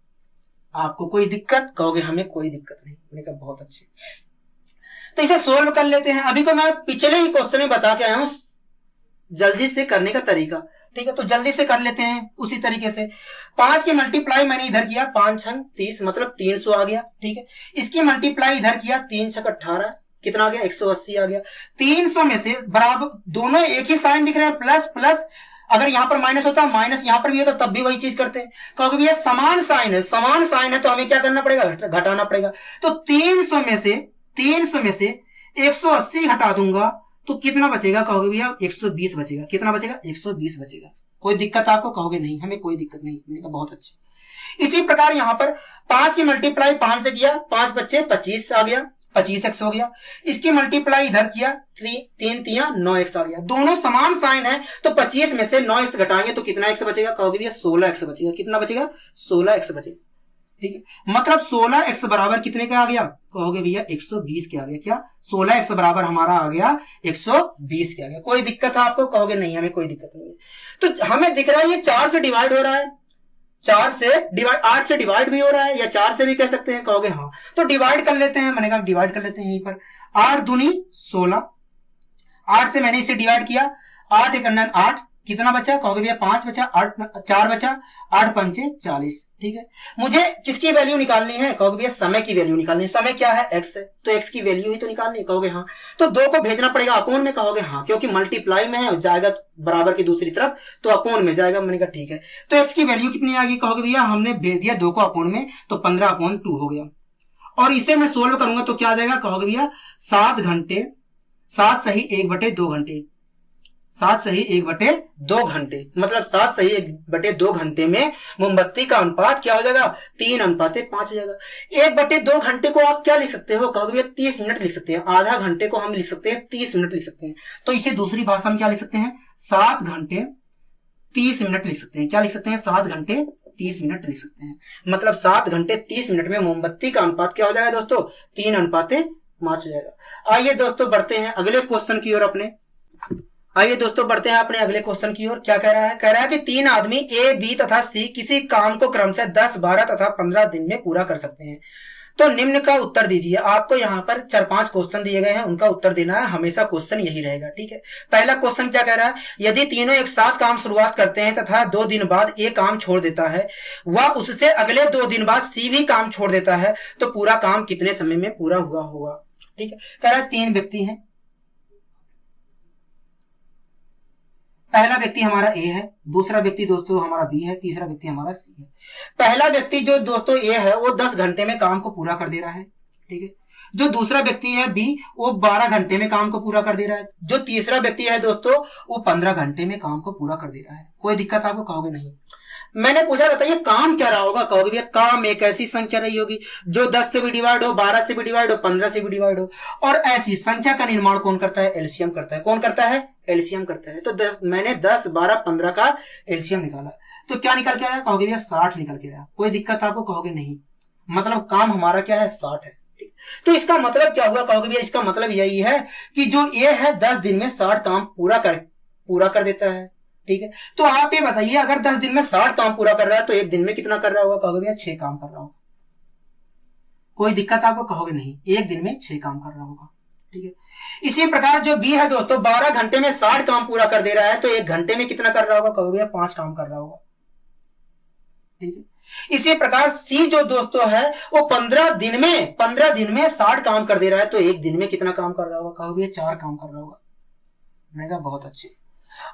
आपको कोई दिक्कत, कहोगे हमें कोई दिक्कत नहीं। मैंने कहा बहुत अच्छे। तो इसे सोल्व कर लेते हैं। अभी को मैं पिछले ही क्वेश्चन में बता के आया हूं जल्दी से करने का तरीका, ठीक है। तो जल्दी से कर लेते हैं उसी तरीके से। 5 की मल्टीप्लाई मैंने इधर किया, 5 छंग 30 मतलब 300 आ गया, ठीक है। इसकी मल्टीप्लाई इधर किया, 3 छक 18 कितना आ गया, 180 आ गया। 300 में से बराबर दोनों एक ही साइन दिख रहे हैं, प्लस प्लस। अगर यहां पर माइनस होता माइनस यहां पर भी होता तब भी वही चीज करते हैं। कहोगे भैया समान साइन है तो हमें क्या करना पड़ेगा, घटाना पड़ेगा। तो 300 में से 180 घटा दूंगा तो कितना बचेगा, कहोगे भैया 120 बचेगा। कितना बचेगा, 120 बचेगा। कोई दिक्कत आपको, कहोगे नहीं हमें कोई दिक्कत नहीं। मैंने कहा बहुत अच्छे। इसी प्रकार यहां पर 5 की मल्टीप्लाई 5 से किया, 5 बच्चे 25 आ गया, 25x हो गया। इसकी मल्टीप्लाई इधर किया, 3 तिया 9x आ गया। दोनों समान साइन है तो 25 में से 9x घटाएंगे तो कितना x बचेगा, कहोगे भैया 16x बचेगा। कितना बचेगा, 16x बचेगा, ठीक है। मतलब 16x बराबर कितने का आ गया, कहोगे भैया 120 के आ गया। क्या, 16x बराबर हमारा आ गया 120 के आ गया। कोई दिक्कत है आपको, कहोगे नहीं हमें कोई दिक्कत नहीं है। तो हमें दिख रहा है ये 4 से डिवाइड हो रहा है, 8 से डिवाइड भी हो रहा है, या 4 से भी कह सकते हैं, कहोगे हाँ। तो डिवाइड कर लेते हैं। मैंने कहा डिवाइड कर लेते हैं यहीं पर। 8 दूनी 16, 8 से मैंने इसे डिवाइड किया, 8 एक 8 कितना बचा, कहोगे भैया 5 बचा, 4 बचा, 8 पंचे 40, ठीक है। मुझे किसकी वैल्यू निकालनी है, कहोगे भैया समय की वैल्यू निकालनी है। समय क्या है, x है, तो x की वैल्यू ही तो निकालनी है, कहोगे हाँ। तो 2 को भेजना पड़ेगा अपोन में, कहोगे हाँ, क्योंकि मल्टीप्लाई में है जाएगा बराबर की दूसरी तरफ तो अपोन में जाएगा। मैंने कहा ठीक है। तो x की वैल्यू कितनी आ गई, कहोगे भैया हमने भेज दिया 2 को अपोन में तो 15/2 हो गया। और इसे मैं सोल्व करूंगा तो क्या आ जाएगा, कहोगे भैया 7 घंटे 7 सही 1/2 घंटे, 7 सही 1/2 घंटे, मतलब 7 सही 1/2 घंटे में मोमबत्ती का अनुपात क्या हो जाएगा, 3:5 हो जाएगा। 1/2 घंटे को आप क्या लिख सकते हो, कहोगे भैया 30 मिनट लिख सकते हैं। आधा घंटे को हम लिख सकते हैं 30 मिनट लिख सकते हैं। तो इसे दूसरी भाषा में क्या लिख सकते हैं, 7 घंटे 30 मिनट लिख सकते हैं। क्या लिख सकते हैं, 7 घंटे 30 मिनट लिख सकते हैं। मतलब 7 घंटे 30 मिनट में मोमबत्ती का अनुपात क्या हो जाएगा दोस्तों, 3:5 हो जाएगा। आइए दोस्तों बढ़ते हैं अगले क्वेश्चन की ओर अपने। आइए दोस्तों बढ़ते हैं अपने अगले क्वेश्चन की ओर। क्या कह रहा है, कह रहा है कि 3 आदमी ए, बी तथा सी किसी काम को क्रमशः 10, 12 तथा 15 दिन में पूरा कर सकते हैं। तो निम्न का उत्तर दीजिए। आपको यहाँ पर 4-5 क्वेश्चन दिए गए हैं, उनका उत्तर देना है। हमेशा क्वेश्चन यही रहेगा, ठीक है। पहला क्वेश्चन क्या कह रहा है, यदि तीनों एक साथ काम शुरुआत करते हैं तथा 2 दिन बाद ए काम छोड़ देता है, वह उससे अगले 2 दिन बाद सी भी काम छोड़ देता है, तो पूरा काम कितने समय में पूरा हुआ होगा। ठीक है, कह रहा है 3 व्यक्ति हैं। पहला व्यक्ति हमारा ए है, दूसरा व्यक्ति दोस्तों हमारा बी है, तीसरा व्यक्ति हमारा सी है। पहला व्यक्ति जो दोस्तों ए है वो 10 घंटे में काम को पूरा कर दे रहा है, ठीक है। जो दूसरा व्यक्ति है बी वो 12 घंटे में काम को पूरा कर दे रहा है। जो तीसरा व्यक्ति है दोस्तों वो 15 घंटे में काम को पूरा कर दे रहा है। कोई दिक्कत आपको, कहोगे नहीं। मैंने पूछा बताइए काम क्या रहा होगा, कहोगे भैया काम एक ऐसी संख्या रही होगी जो 10 से भी डिवाइड हो, 12 से भी डिवाइड हो, 15 से भी डिवाइड हो। और ऐसी संख्या का निर्माण कौन करता है, एलसीएम करता है। कौन करता है, एलसीएम करता है। तो मैंने 10, 12, 15 का एलसीएम निकाला, तो क्या निकल के आया, कहोगे भैया 60 निकल के आया। कोई दिक्कत आपको, कहोगे नहीं। मतलब काम हमारा क्या है, 60 है। तो इसका मतलब क्या हुआ, कहोगे भैया इसका मतलब यही है कि जो ए है 10 दिन में 60 काम पूरा कर देता है, ठीक है। तो आप ये बताइए अगर 10 दिन में 60 काम पूरा कर रहा है तो एक दिन में कितना कर रहा होगा, कहोगे भैया 6 काम कर रहा होगा। कोई दिक्कत आपको, कहोगे नहीं, एक दिन में 6 काम कर रहा होगा, ठीक है। इसी प्रकार जो बी है दोस्तों 12 घंटे में 60 काम पूरा कर दे रहा है, तो एक घंटे में कितना कर रहा होगा, कहोगे भैया 5 काम कर रहा होगा, ठीक है। इसी प्रकार सी जो दोस्तों है वो 15 दिन में 60 काम कर दे रहा है, तो एक दिन में कितना काम कर रहा होगा, कहोगे भैया 4 काम कर रहा होगा। मैंने कहा बहुत अच्छे।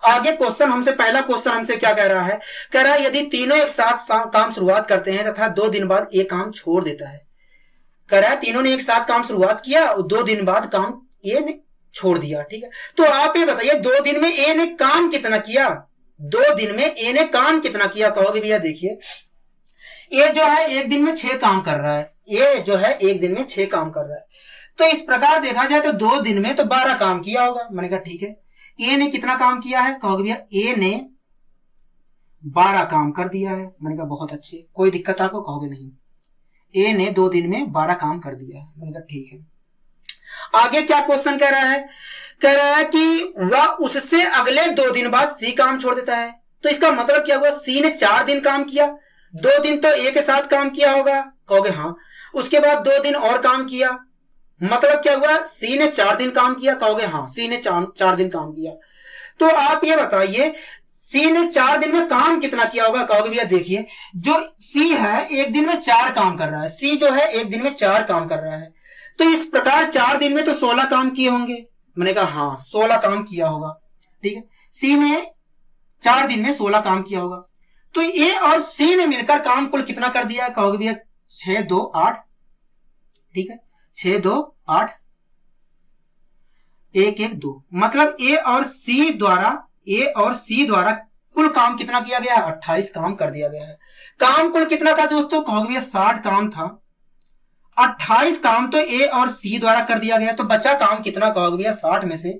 आगे क्वेश्चन हमसे, पहला क्वेश्चन हमसे क्या कह रहा है, कह रहा है यदि तीनों एक साथ काम शुरुआत करते हैं तथा 2 दिन बाद एक काम छोड़ देता है। कह रहा है तीनों ने एक साथ काम शुरुआत किया और 2 दिन बाद काम ए ने छोड़ दिया, ठीक है। तो आप ये बताइए 2 दिन में ए ने काम कितना किया, 2 दिन में ए ने काम कितना किया, कहोगे भैया देखिए ए जो है एक दिन में 6 काम कर रहा है, ए जो है एक दिन में 6 काम कर रहा है। तो इस प्रकार देखा जाए तो 2 दिन में तो 12 काम किया होगा। मैंने कहा ठीक है। ए ने कितना काम किया है, कहोगे भैया ए ने 12 काम कर दिया है। मैंने कहा बहुत अच्छे। कोई दिक्कत आपको, कहोगे नहीं। ए ने 2 दिन में 12 काम कर दिया है। मैंने कहा ठीक है। आगे क्या क्वेश्चन कह रहा है, कह रहा है कि वह उससे अगले 2 दिन बाद सी काम छोड़ देता है। तो इसका मतलब क्या हुआ, सी ने 4 दिन काम किया, 2 दिन तो ए के साथ काम किया होगा, कहोगे हाँ। उसके बाद 2 दिन और काम किया, मतलब क्या हुआ, सी ने 4 दिन काम किया, कहोगे हाँ सी ने 4 दिन काम किया। तो आप ये बताइए सी ने 4 दिन में काम कितना किया होगा, कहोगे भैया देखिए जो सी है एक दिन में 4 काम कर रहा है, सी जो है एक दिन में 4 काम कर रहा है। तो इस प्रकार 4 दिन में तो 16 काम किए होंगे। मैंने कहा हाँ 16 काम किया होगा, ठीक है। सी ने 4 दिन में 16 काम किया होगा। तो ए और सी ने मिलकर काम कुल कितना कर दिया, कहोगे भैया 6, 2, 8, ठीक है। 6, 2, 8, 1, 1, 2, मतलब ए और सी द्वारा कुल काम कितना किया गया, 28 काम कर दिया गया है। काम कुल कितना था दोस्तों, कहोगे भैया 60 काम था। 28 काम तो ए और सी द्वारा कर दिया गया, तो बचा काम कितना, कहोगे भैया 60 में से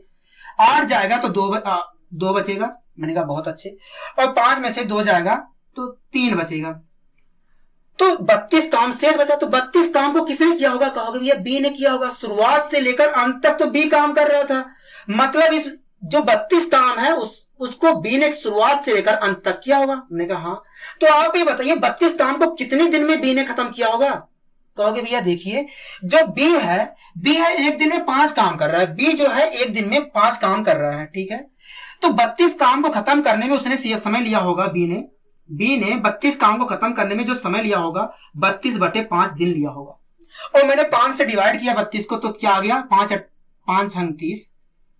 8 जाएगा तो 2 बचेगा। मैंने कहा बहुत अच्छे। और 5 में से 2 जाएगा तो 3 बचेगा, तो 32 काम शेष बचा। तो 32 काम को किसने किया होगा, कहोगे भैया बी ने किया होगा। शुरुआत से लेकर अंत तक तो बी काम कर रहा था, मतलब इस जो 32 काम है उसको बी ने शुरुआत से लेकर अंत तक किया होगा। मैंने कहा हाँ। तो आप ये बताइए 32 काम को कितने दिन में बी ने खत्म किया होगा, कहोगे भैया देखिए जो बी है एक दिन में 5 काम कर रहा है, बी जो है एक दिन में 5 काम कर रहा है, ठीक है। तो 32 काम को खत्म करने में उसने समय लिया होगा, बी ने 32 काम को खत्म करने में जो समय लिया होगा 32/5 दिन लिया होगा। और मैंने 5 से डिवाइड किया 32 को, तो क्या आ गया 5 छंग 30,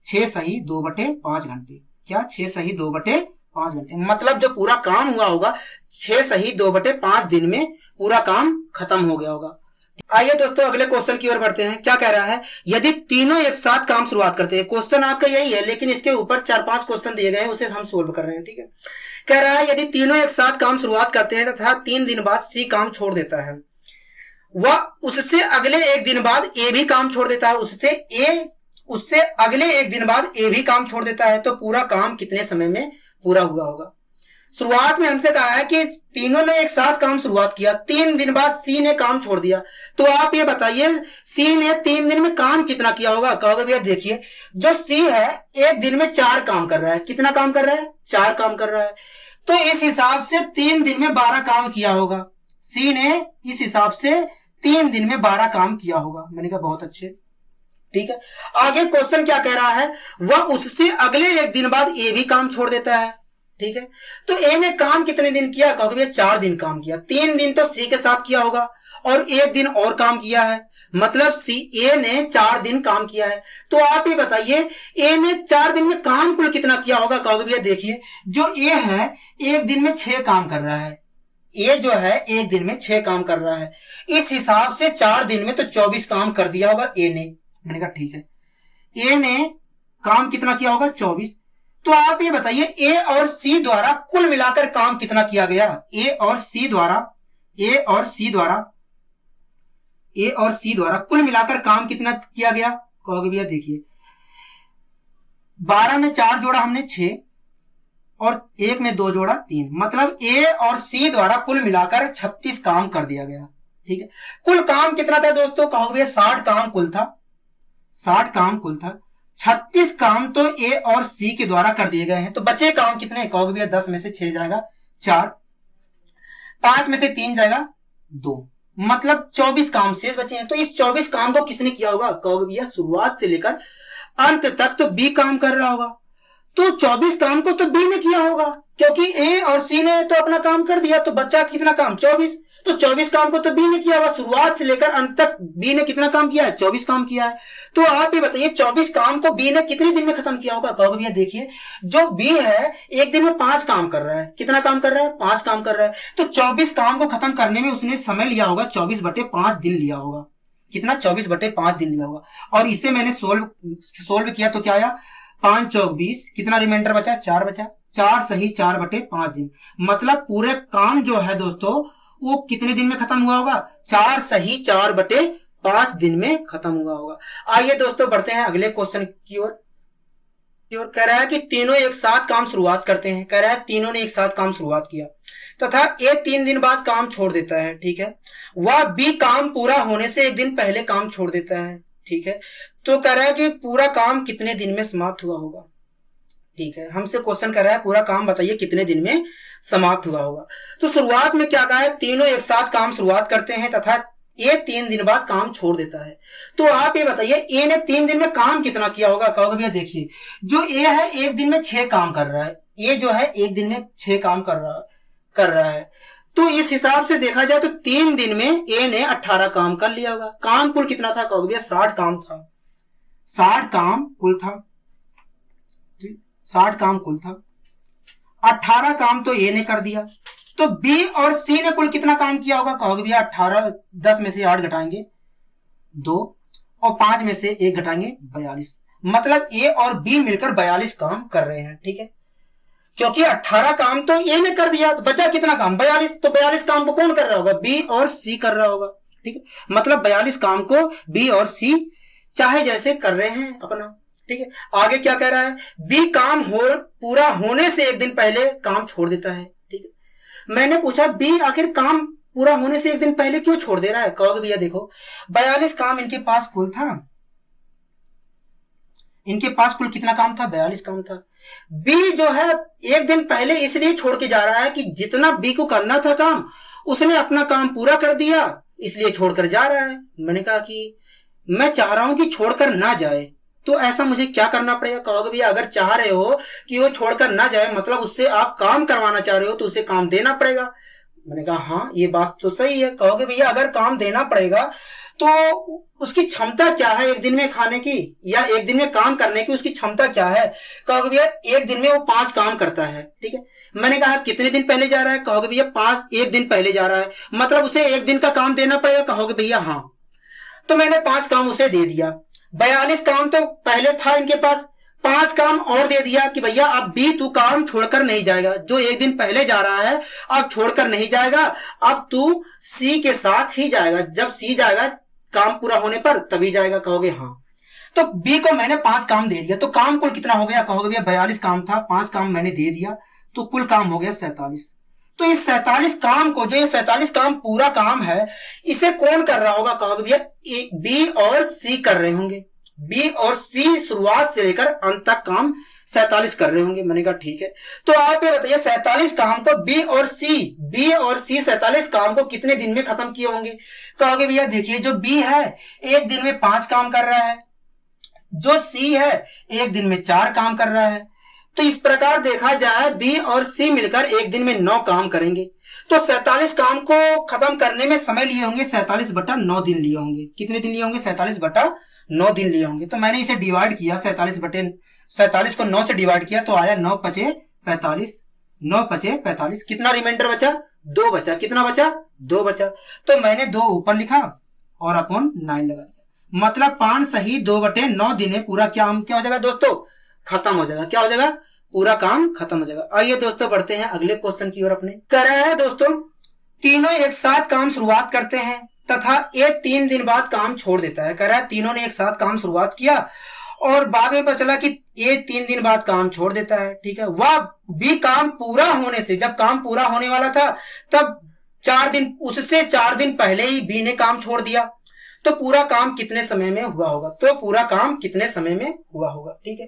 6 सही 2/5 घंटे। क्या 6 सही 2/5 घंटे, मतलब जो पूरा काम हुआ होगा 6 सही 2/5 दिन में पूरा काम खत्म हो गया होगा। आइए दोस्तों अगले क्वेश्चन की ओर बढ़ते हैं। क्या कह रहा है, यदि तीनों एक साथ काम शुरुआत करते हैं। क्वेश्चन आपका यही है, लेकिन इसके ऊपर 4-5 क्वेश्चन दिए गए हैं, उसे हम सोल्व कर रहे हैं। ठीक है, कह रहा है यदि तीनों एक साथ काम शुरुआत करते हैं तथा 3 दिन बाद सी काम छोड़ देता है, वह उससे अगले एक दिन बाद ए भी काम छोड़ देता है, उससे अगले एक दिन बाद ए भी काम छोड़ देता है, तो पूरा काम कितने समय में पूरा हुआ होगा। शुरुआत में हमसे कहा है कि तीनों ने एक साथ काम शुरुआत किया, 3 दिन बाद सी ने काम छोड़ दिया, तो आप ये बताइए सी ने 3 दिन में काम कितना किया होगा। कहोगे भैया देखिए, जो सी है एक दिन में 4 काम कर रहा है। कितना काम कर रहा है? 4 काम कर रहा है। तो इस हिसाब से 3 दिन में 12 काम किया होगा। सी ने इस हिसाब से 3 दिन में 12 काम किया होगा। मैंने कहा बहुत अच्छे। ठीक है, आगे क्वेश्चन क्या कह रहा है, वह उससे अगले एक दिन बाद ए भी काम छोड़ देता है। ठीक है, तो ए ने काम कितने दिन किया? कहोगे भैया 4 दिन काम किया। 3 दिन तो सी के साथ किया होगा और 1 दिन और काम किया है, मतलब ए ने 4 दिन काम किया है। तो आप ये बताइए ए ने 4 दिन में काम कुल कितना किया होगा। कहोगे भैया देखिए, जो ए है 1 दिन में 6 काम कर रहा है। ए जो है 1 दिन में 6 काम कर रहा है, इस हिसाब से 4 दिन में तो 24 काम कर दिया होगा ए ने। मैंने कहा ठीक है, ए ने काम कितना किया होगा? 24। तो आप ये बताइए ए और सी द्वारा कुल मिलाकर काम कितना किया गया। ए और सी द्वारा कुल मिलाकर काम कितना किया गया। कहोगे भैया देखिए, 12 में 4 जोड़ा हमने 6 और 1 में 2 जोड़ा 3, मतलब ए और सी द्वारा कुल मिलाकर 36 काम कर दिया गया। ठीक है, कुल काम कितना था दोस्तों? कहोगे भैया 60 काम कुल था। 60 काम कुल था, 36 काम तो ए और सी के द्वारा कर दिए गए हैं, तो बचे काम कितने? कहोगे भैया 10 में से 6 जाएगा 4, 5 में से 3 जाएगा 2, मतलब 24 काम शेष बचे हैं। तो इस 24 काम को किसने किया होगा? कहोगे भैया शुरुआत से लेकर अंत तक तो बी काम कर रहा होगा, तो 24 काम को तो बी ने किया होगा, क्योंकि ए और सी ने तो अपना काम कर दिया, तो बच्चा कितना काम? 24। तो 24 काम को तो बी ने किया होगा, शुरुआत से लेकर अंत तक बी ने कितना काम किया है? 24 काम किया है। तो आप ये बताइए 24 काम को बी ने कितने दिन में खत्म किया होगा। कहोगे भैया देखिए, जो बी है 1 दिन में 5 काम कर रहा है। कितना काम कर रहा है? 5 काम कर रहा है। तो 24 काम को खत्म करने में उसने समय लिया होगा, 24/5 दिन लिया होगा। कितना? 24/5 दिन लिया होगा। और इसे मैंने सोल्व किया तो क्या आया? 5 चौक 20, कितना रिमाइंडर बचा? 4 बचा। 4 सही 4/5 दिन, मतलब पूरे काम जो है दोस्तों वो कितने दिन में खत्म हुआ होगा? 4 सही 4/5 दिन में खत्म हुआ होगा। आइए दोस्तों बढ़ते हैं अगले क्वेश्चन की ओर। कह रहा है कि तीनों एक साथ काम शुरुआत करते हैं। कह रहा है तीनों ने एक साथ काम शुरुआत किया तथा ए 3 दिन बाद काम छोड़ देता है। ठीक है, वह बी काम पूरा होने से 1 दिन पहले काम छोड़ देता है। ठीक है, तो कह रहा है कि पूरा काम कितने दिन में समाप्त हुआ होगा। ठीक है, हमसे क्वेश्चन कर रहा है पूरा काम बताइए कितने दिन में समाप्त हुआ होगा। तो शुरुआत में क्या कहा है? तीनों एक साथ काम शुरुआत करते हैं तथा ए 3 दिन बाद काम छोड़ देता है। तो आप ये बताइए ए ने 3 दिन में काम कितना किया होगा। कहोगे भैया देखिए, जो ए है 1 दिन में 6 काम कर रहा है। ए जो है 1 दिन में 6 काम कर रहा है, तो इस हिसाब से देखा जाए तो 3 दिन में ए ने 18 काम कर लिया होगा। काम कुल कितना था? कहोगे भैया 60 काम था। 60 काम कुल था, 60 काम कुल था। 18 काम तो ए ने कर दिया, तो बी और सी ने कुल कितना काम किया होगा। कहोगे भैया 18, 10 में से 8 घटाएंगे 2 और 5 में से 1 घटाएंगे 42, मतलब ए और बी मिलकर 42 काम कर रहे हैं। ठीक है, क्योंकि 18 काम तो ए ने कर दिया, तो बचा कितना काम? 42। तो 42 काम को कौन कर रहा होगा? बी और सी कर रहा होगा। ठीक है, मतलब 42 काम को बी और सी चाहे जैसे कर रहे हैं अपना। ठीक है, आगे क्या कह रहा है? बी काम पूरा होने से 1 दिन पहले काम छोड़ देता है। ठीक है, मैंने पूछा बी आखिर काम पूरा होने से 1 दिन पहले क्यों छोड़ दे रहा है। कहोगे भैया देखो 42 काम इनके पास कुल था, इनके पास कुल कितना काम था? 42 काम था। बी जो है 1 दिन पहले इसलिए छोड़ के जा रहा है कि जितना बी को करना था काम उसने अपना काम पूरा कर दिया, इसलिए छोड़कर जा रहा है। मैंने कहा कि मैं चाह रहा हूं कि छोड़कर ना जाए, तो ऐसा मुझे क्या करना पड़ेगा। कहोगे भैया अगर चाह रहे हो कि वो छोड़कर ना जाए, मतलब उससे आप काम करवाना चाह रहे हो, तो उसे काम देना पड़ेगा। मैंने कहा हाँ ये बात तो सही है। कहोगे भैया अगर काम देना पड़ेगा तो उसकी क्षमता क्या है 1 दिन में खाने की या 1 दिन में काम करने की, उसकी क्षमता क्या है। कहोगे भैया 1 दिन में वो 5 काम करता है। ठीक है, मैंने कहा कितने दिन पहले जा रहा है। कहोगे भैया 1 दिन पहले जा रहा है, मतलब उसे 1 दिन का काम देना पड़ेगा। कहोगे भैया हाँ, तो मैंने 5 काम उसे दे दिया। 42 काम तो पहले था इनके पास, 5 काम और दे दिया कि भैया अब बी तू काम छोड़कर नहीं जाएगा, जो एक दिन पहले जा रहा है अब छोड़कर नहीं जाएगा, अब तू सी के साथ ही जाएगा, जब सी जाएगा काम पूरा होने पर तभी जाएगा। कहोगे हाँ। तो बी को मैंने 5 काम दे दिया, तो काम कुल कितना हो गया? कहोगे भैया 42 काम था, 5 काम मैंने दे दिया, तो कुल काम हो गया 47। तो इस 47 काम को, जो ये 47 काम पूरा काम है, इसे कौन कर रहा होगा? कहोगे भैया बी और सी कर रहे होंगे। बी और सी शुरुआत से लेकर अंत तक काम 47 कर रहे होंगे। मैंने कहा ठीक है। तो आप ये बताइए 47 काम को बी और सी 47 काम को कितने दिन में खत्म किए होंगे? कहोगे भैया देखिए, जो बी है एक दिन में 5 काम कर रहा है, जो सी है एक दिन में 4 काम कर रहा है। तो इस प्रकार देखा जाए बी और सी मिलकर एक दिन में 9 काम करेंगे। तो 47 काम को खत्म करने में समय लिए होंगे 47/9 दिन लिए होंगे। कितने दिन लिए होंगे? 47/9 दिन लिए होंगे। तो मैंने इसे डिवाइड किया, 47 को 9 से डिवाइड किया, तो आया 9 पचे 45। 9 पचे 45, कितना रिमाइंडर बचा? 2 बचा। कितना बचा? 2 बचा। तो मैंने 2 ऊपर लिखा और अपॉन 9 लगा दिया। मतलब 5 सही 2/9 दिन में पूरा काम क्या हो जाएगा दोस्तों? खत्म हो जाएगा। क्या हो जाएगा? पूरा काम खत्म हो जाएगा। आइए दोस्तों बढ़ते हैं अगले क्वेश्चन की ओर अपने। कह रहा है दोस्तों, तीनों एक साथ काम शुरुआत करते हैं तथा एक 3 दिन बाद काम छोड़ देता है। कह रहा है तीनों ने एक साथ काम शुरुआत किया और बाद में पता चला कि ये 3 दिन बाद काम छोड़ देता है। ठीक है। वह भी काम पूरा होने से, जब काम पूरा होने वाला था तब 4 दिन, उससे 4 दिन पहले ही बी ने काम छोड़ दिया। तो पूरा काम कितने समय में हुआ होगा? तो पूरा काम कितने समय में हुआ होगा? ठीक है।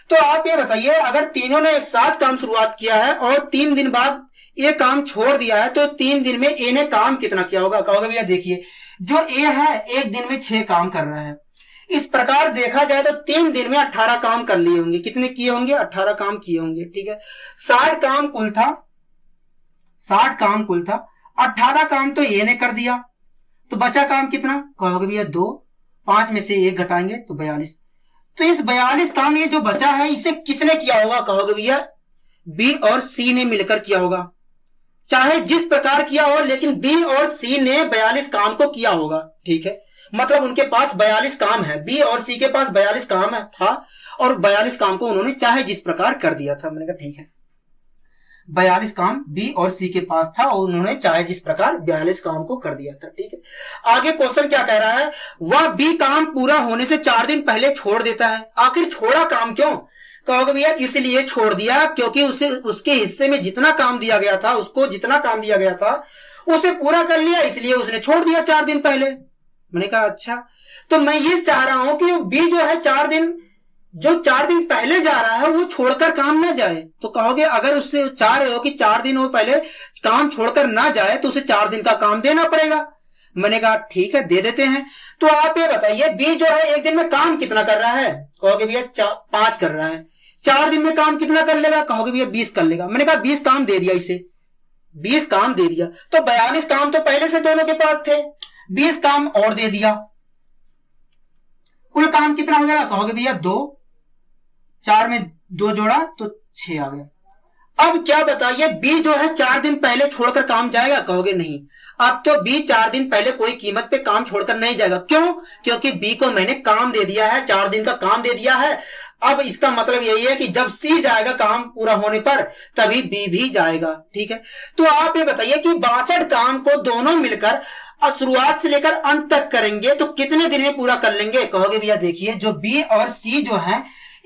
तो आप ये बताइए, अगर तीनों ने एक साथ काम शुरुआत किया है और 3 दिन बाद ये काम छोड़ दिया है, तो 3 दिन में ए ने काम कितना किया होगा? कहोगे भैया देखिए, जो ए है एक दिन में 6 काम कर रहा है। इस प्रकार देखा जाए तो 3 दिन में 18 काम कर लिए होंगे। कितने किए होंगे? 18 काम किए होंगे। ठीक है। 60 काम कुल था, 60 काम कुल था, 18 काम तो ए ने कर दिया, तो बचा काम कितना? कहोगे भैया 2, 5 में से 1 घटाएंगे तो 42। तो इस 42 काम ये जो बचा है इसे किसने किया होगा? कहोगे भैया बी और सी ने मिलकर किया होगा। चाहे जिस प्रकार किया हो, लेकिन बी और सी ने 42 काम को किया होगा। ठीक है। मतलब उनके पास 42 काम है, बी और सी के पास 42 काम है था और 42 काम को उन्होंने चाहे जिस प्रकार कर दिया था। मैंने कहा ठीक है, 42 काम बी और सी के पास था और उन्होंने चाहे जिस प्रकार 42 काम को कर दिया था। ठीक है। आगे क्वेश्चन क्या कह रहा है? वह बी काम पूरा होने से 4 दिन पहले छोड़ देता है। आखिर छोड़ा काम क्यों? कहोगे भैया इसलिए छोड़ दिया क्योंकि उसके हिस्से में जितना काम दिया गया था, उसको जितना काम दिया गया था उसे पूरा कर लिया, इसलिए उसने छोड़ दिया 4 दिन पहले। मैंने कहा अच्छा, तो मैं ये चाह रहा हूं कि बी जो है 4 दिन पहले जा रहा है वो छोड़कर काम ना जाए। तो कहोगे अगर उससे चाह रहे हो कि 4 दिन वो पहले काम छोड़कर ना जाए तो उसे 4 दिन का काम देना पड़ेगा। मैंने कहा ठीक है, दे देते हैं। तो आप ये बताइए बी जो है एक दिन में काम कितना कर रहा है? कहोगे भैया 5 कर रहा है। 4 दिन में काम कितना कर लेगा? कहोगे भैया 20 कर लेगा। मैंने कहा 20 काम दे दिया इसे, 20 काम दे दिया। तो 42 काम तो पहले से दोनों के पास थे, 20 काम और दे दिया, कुल काम कितना हो जाएगा? कहोगे भैया 2, 4 में 2 जोड़ा तो 6 आ गया। अब क्या बताइए, बी जो है 4 दिन पहले छोड़कर काम जाएगा? कहोगे नहीं। अब तो बी 4 दिन पहले कोई कीमत पे काम छोड़कर नहीं जाएगा। क्यों? क्योंकि बी को मैंने काम दे दिया है, 4 दिन का काम दे दिया है। अब इसका मतलब यही है कि जब सी जाएगा काम पूरा होने पर तभी बी भी जाएगा। ठीक है। तो आप ये बताइए कि 62 काम को दोनों मिलकर शुरुआत से लेकर अंत तक करेंगे तो कितने दिन में पूरा कर लेंगे? कहोगे भैया देखिए, जो बी और सी जो है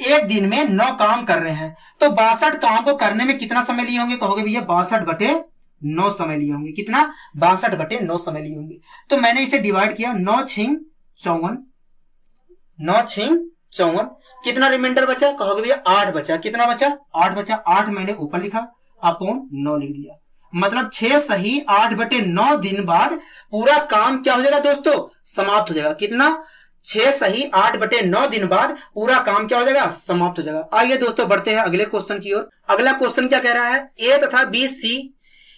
एक दिन में 9 काम कर रहे हैं, तो 62 काम को करने में कितना समय लिए होंगे? कहोगे भैया 62/9 समय लिए होंगे। कितना? 62/9 समय लिए होंगे। तो मैंने इसे डिवाइड किया, 9 6 54, 9 6 54, कितना रिमाइंडर बचा? कहोगे भैया 8 बचा। कितना बचा? 8 बचा। 8 मैंने ऊपर लिखा, अपॉन 9 लिख दिया। मतलब 6 सही 8/9 दिन बाद पूरा काम क्या हो जाएगा दोस्तों? समाप्त हो जाएगा। कितना? 6 सही 8/9 दिन बाद पूरा काम क्या हो जाएगा? समाप्त हो जाएगा। आइए दोस्तों बढ़ते हैं अगले क्वेश्चन की ओर। अगला क्वेश्चन क्या कह रहा है? ए तथा बी सी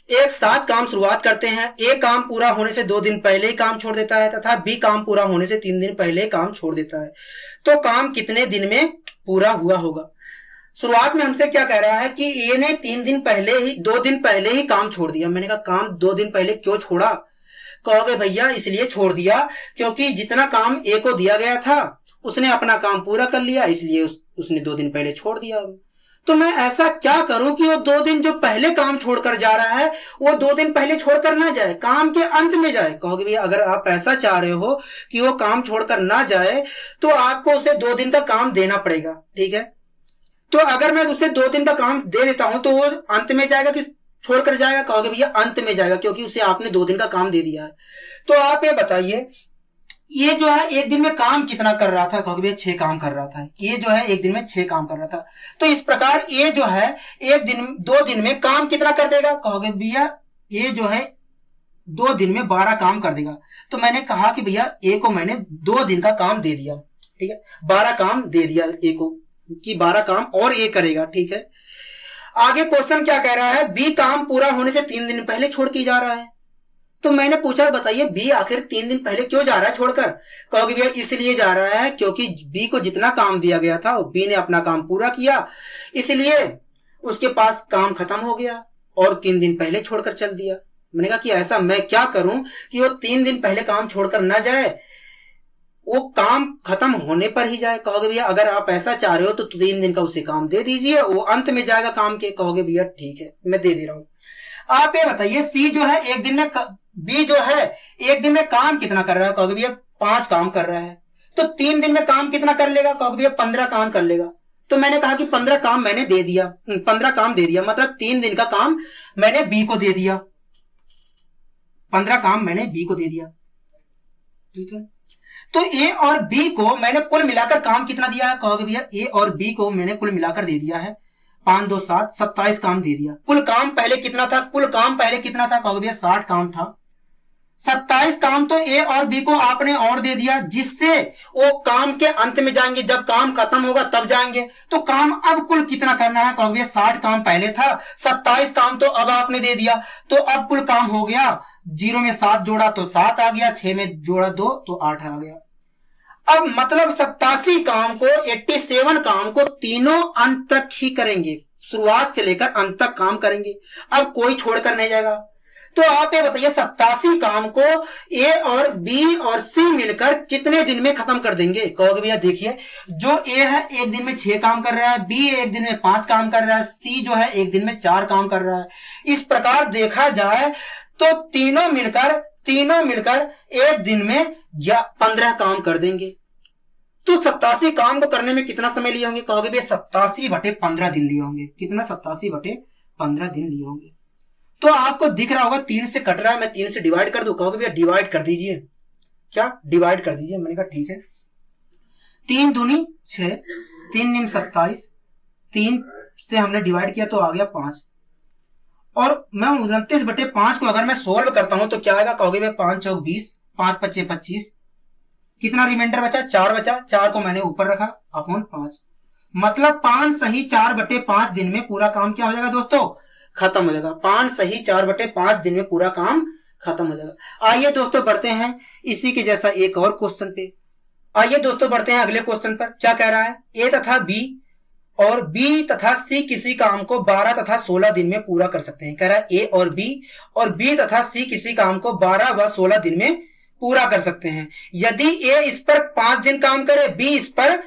एक साथ काम शुरुआत करते हैं। ए काम पूरा होने से 2 दिन पहले ही काम छोड़ देता है तथा बी काम पूरा होने से 3 दिन पहले काम छोड़ देता है। तो काम कितने दिन में पूरा हुआ होगा? शुरुआत में हमसे क्या कह रहा है कि ए ने 2 दिन पहले ही काम छोड़ दिया। मैंने कहा काम 2 दिन पहले क्यों छोड़ा? कहोगे भैया इसलिए छोड़ दिया क्योंकि जितना काम ए को दिया गया था उसने अपना काम पूरा कर लिया, इसलिए उसने 2 दिन पहले छोड़ दिया। तो मैं ऐसा क्या करूं कि वो 2 दिन जो पहले काम छोड़कर जा रहा है वो 2 दिन पहले छोड़कर ना जाए, काम के अंत में जाए। कहोगे भैया अगर आप ऐसा चाह रहे हो कि वो काम छोड़कर ना जाए तो आपको उसे 2 दिन का काम देना पड़ेगा, ठीक है। तो अगर मैं उसे 2 दिन का काम दे देता हूं तो वो अंत में जाएगा कि छोड़कर जाएगा? कहोगे भैया अंत में जाएगा क्योंकि उसे आपने 2 दिन का काम दे दिया है। तो आप ये बताइए ये जो है एक दिन में काम कितना कर रहा था? कहोगे भैया 6 काम कर रहा था। ये जो है एक दिन में 6 काम कर रहा था। तो इस प्रकार ये जो है एक दिन 2 दिन में काम कितना कर देगा? कहोगे भैया ये जो है 2 दिन में 12 काम कर देगा। तो मैंने कहा कि भैया ए को मैंने 2 दिन का काम दे दिया, ठीक है, 12 काम दे दिया ए को कि 12 काम और ए करेगा, ठीक है। आगे क्वेश्चन क्या कह रहा है? बी काम पूरा होने से 3 दिन पहले छोड़ के जा रहा है। तो मैंने पूछा बताइए बी आखिर 3 दिन पहले क्यों जा रहा है छोड़कर? कहोगे भैया इसलिए जा रहा है क्योंकि बी को जितना काम दिया गया था बी ने अपना काम पूरा किया, इसलिए उसके पास काम खत्म हो गया और 3 दिन पहले छोड़कर चल दिया। मैंने कहा कि ऐसा मैं क्या करूं कि वो 3 दिन पहले काम छोड़कर ना जाए, वो काम खत्म होने पर ही जाए। कहोगे भैया अगर आप ऐसा चाह रहे हो तो 3 दिन का उसे काम दे दीजिए, वो अंत में जाएगा काम के। कहोगे भैया ठीक है मैं दे दे रहा हूं। आप ये बताइए सी जो है एक दिन में बी जो है एक दिन में काम कितना कर रहा है? कहोगे भैया 5 काम कर रहा है। तो 3 दिन में काम कितना कर लेगा? कहोगे भैया 15 काम कर लेगा। तो मैंने कहा कि 15 काम मैंने दे दिया, 15 काम दे दिया, मतलब 3 दिन का काम मैंने बी को दे दिया, 15 काम मैंने बी को दे दिया, ठीक है। तो ए और बी को मैंने कुल मिलाकर काम कितना दिया है? कहोगे भैया ए और बी को मैंने कुल मिलाकर दे दिया है 5 2 7 27 काम दे दिया। कुल काम पहले कितना था? कुल काम पहले कितना था? कहोगे भैया 60 काम था। 27 काम तो ए और बी को आपने और दे दिया जिससे वो काम के अंत में जाएंगे, जब काम खत्म होगा तब जाएंगे। तो काम अब कुल कितना करना है? कहोगे भैया 60 काम पहले था, 27 काम तो अब आपने दे दिया, तो अब कुल काम हो गया 0 में 7 जोड़ा तो 7 आ गया, 6 में जोड़ा 2 तो 8 आ गया। अब मतलब 87 काम को 87 काम को तीनों अंत तक ही करेंगे, शुरुआत से लेकर अंत तक काम करेंगे, अब कोई छोड़कर नहीं जाएगा। तो आप ये बताइए 87 काम को ए और बी और सी मिलकर कितने दिन में खत्म कर देंगे? कहोगे भैया देखिए जो ए है एक दिन में 6 काम कर रहा है, बी एक दिन में 5 काम कर रहा है, सी जो है एक दिन में 4 काम कर रहा है। इस प्रकार देखा जाए तो तीनों मिलकर एक दिन में 15 काम कर देंगे। तो 87 काम को करने में कितना समय लिए होंगे? कहोगे भैया 87/15 दिन लिए होंगे। कितना? 87/15 दिन लिए होंगे। तो आपको दिख रहा होगा 3 से कट रहा है, मैं 3 से डिवाइड कर दूं। कहोगे भैया डिवाइड कर दीजिए। क्या? डिवाइड कर दीजिए। मैंने कहा ठीक है। 3 दूनी 6, 3 निम 27, 3 से हमने डिवाइड किया तो आ गया 5, और मैं 29/5 को अगर मैं सोल्व करता हूं तो क्या आएगा? कहोगे भैया 5 चौक 20, 5 पच्चे 25, कितना रिमाइंडर बचा? 4 बचा। 4 को मैंने ऊपर रखा अपॉन 5, मतलब 5 सही 4/5 दिन में पूरा काम क्या हो जाएगा दोस्तों? खत्म हो जाएगा। 5 सही 4/5 दिन में पूरा काम खत्म हो जाएगा। आइए दोस्तों बढ़ते हैं इसी के जैसा एक और क्वेश्चन पे। आइए दोस्तों बढ़ते हैं अगले क्वेश्चन पर। क्या कह रहा है? ए तथा बी और बी तथा सी किसी काम को 12 तथा 16 दिन में पूरा कर सकते हैं। कह रहा है ए और बी तथा सी किसी काम को 12 व 16 दिन में पूरा कर सकते हैं। यदि ए इस पर 5 दिन काम करे, बी इस पर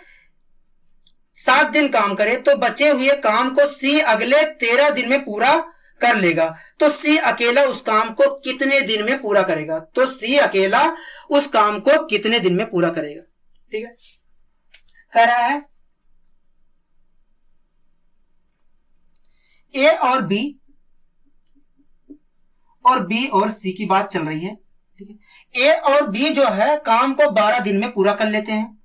7 दिन काम करे, तो बचे हुए काम को सी अगले 13 दिन में पूरा कर लेगा। तो सी अकेला उस काम को कितने दिन में पूरा करेगा? तो सी अकेला उस काम को कितने दिन में पूरा करेगा? ठीक है, कह रहा है ए और बी और सी की बात चल रही है। ठीक है, ए और बी जो है काम को 12 दिन में पूरा कर लेते हैं,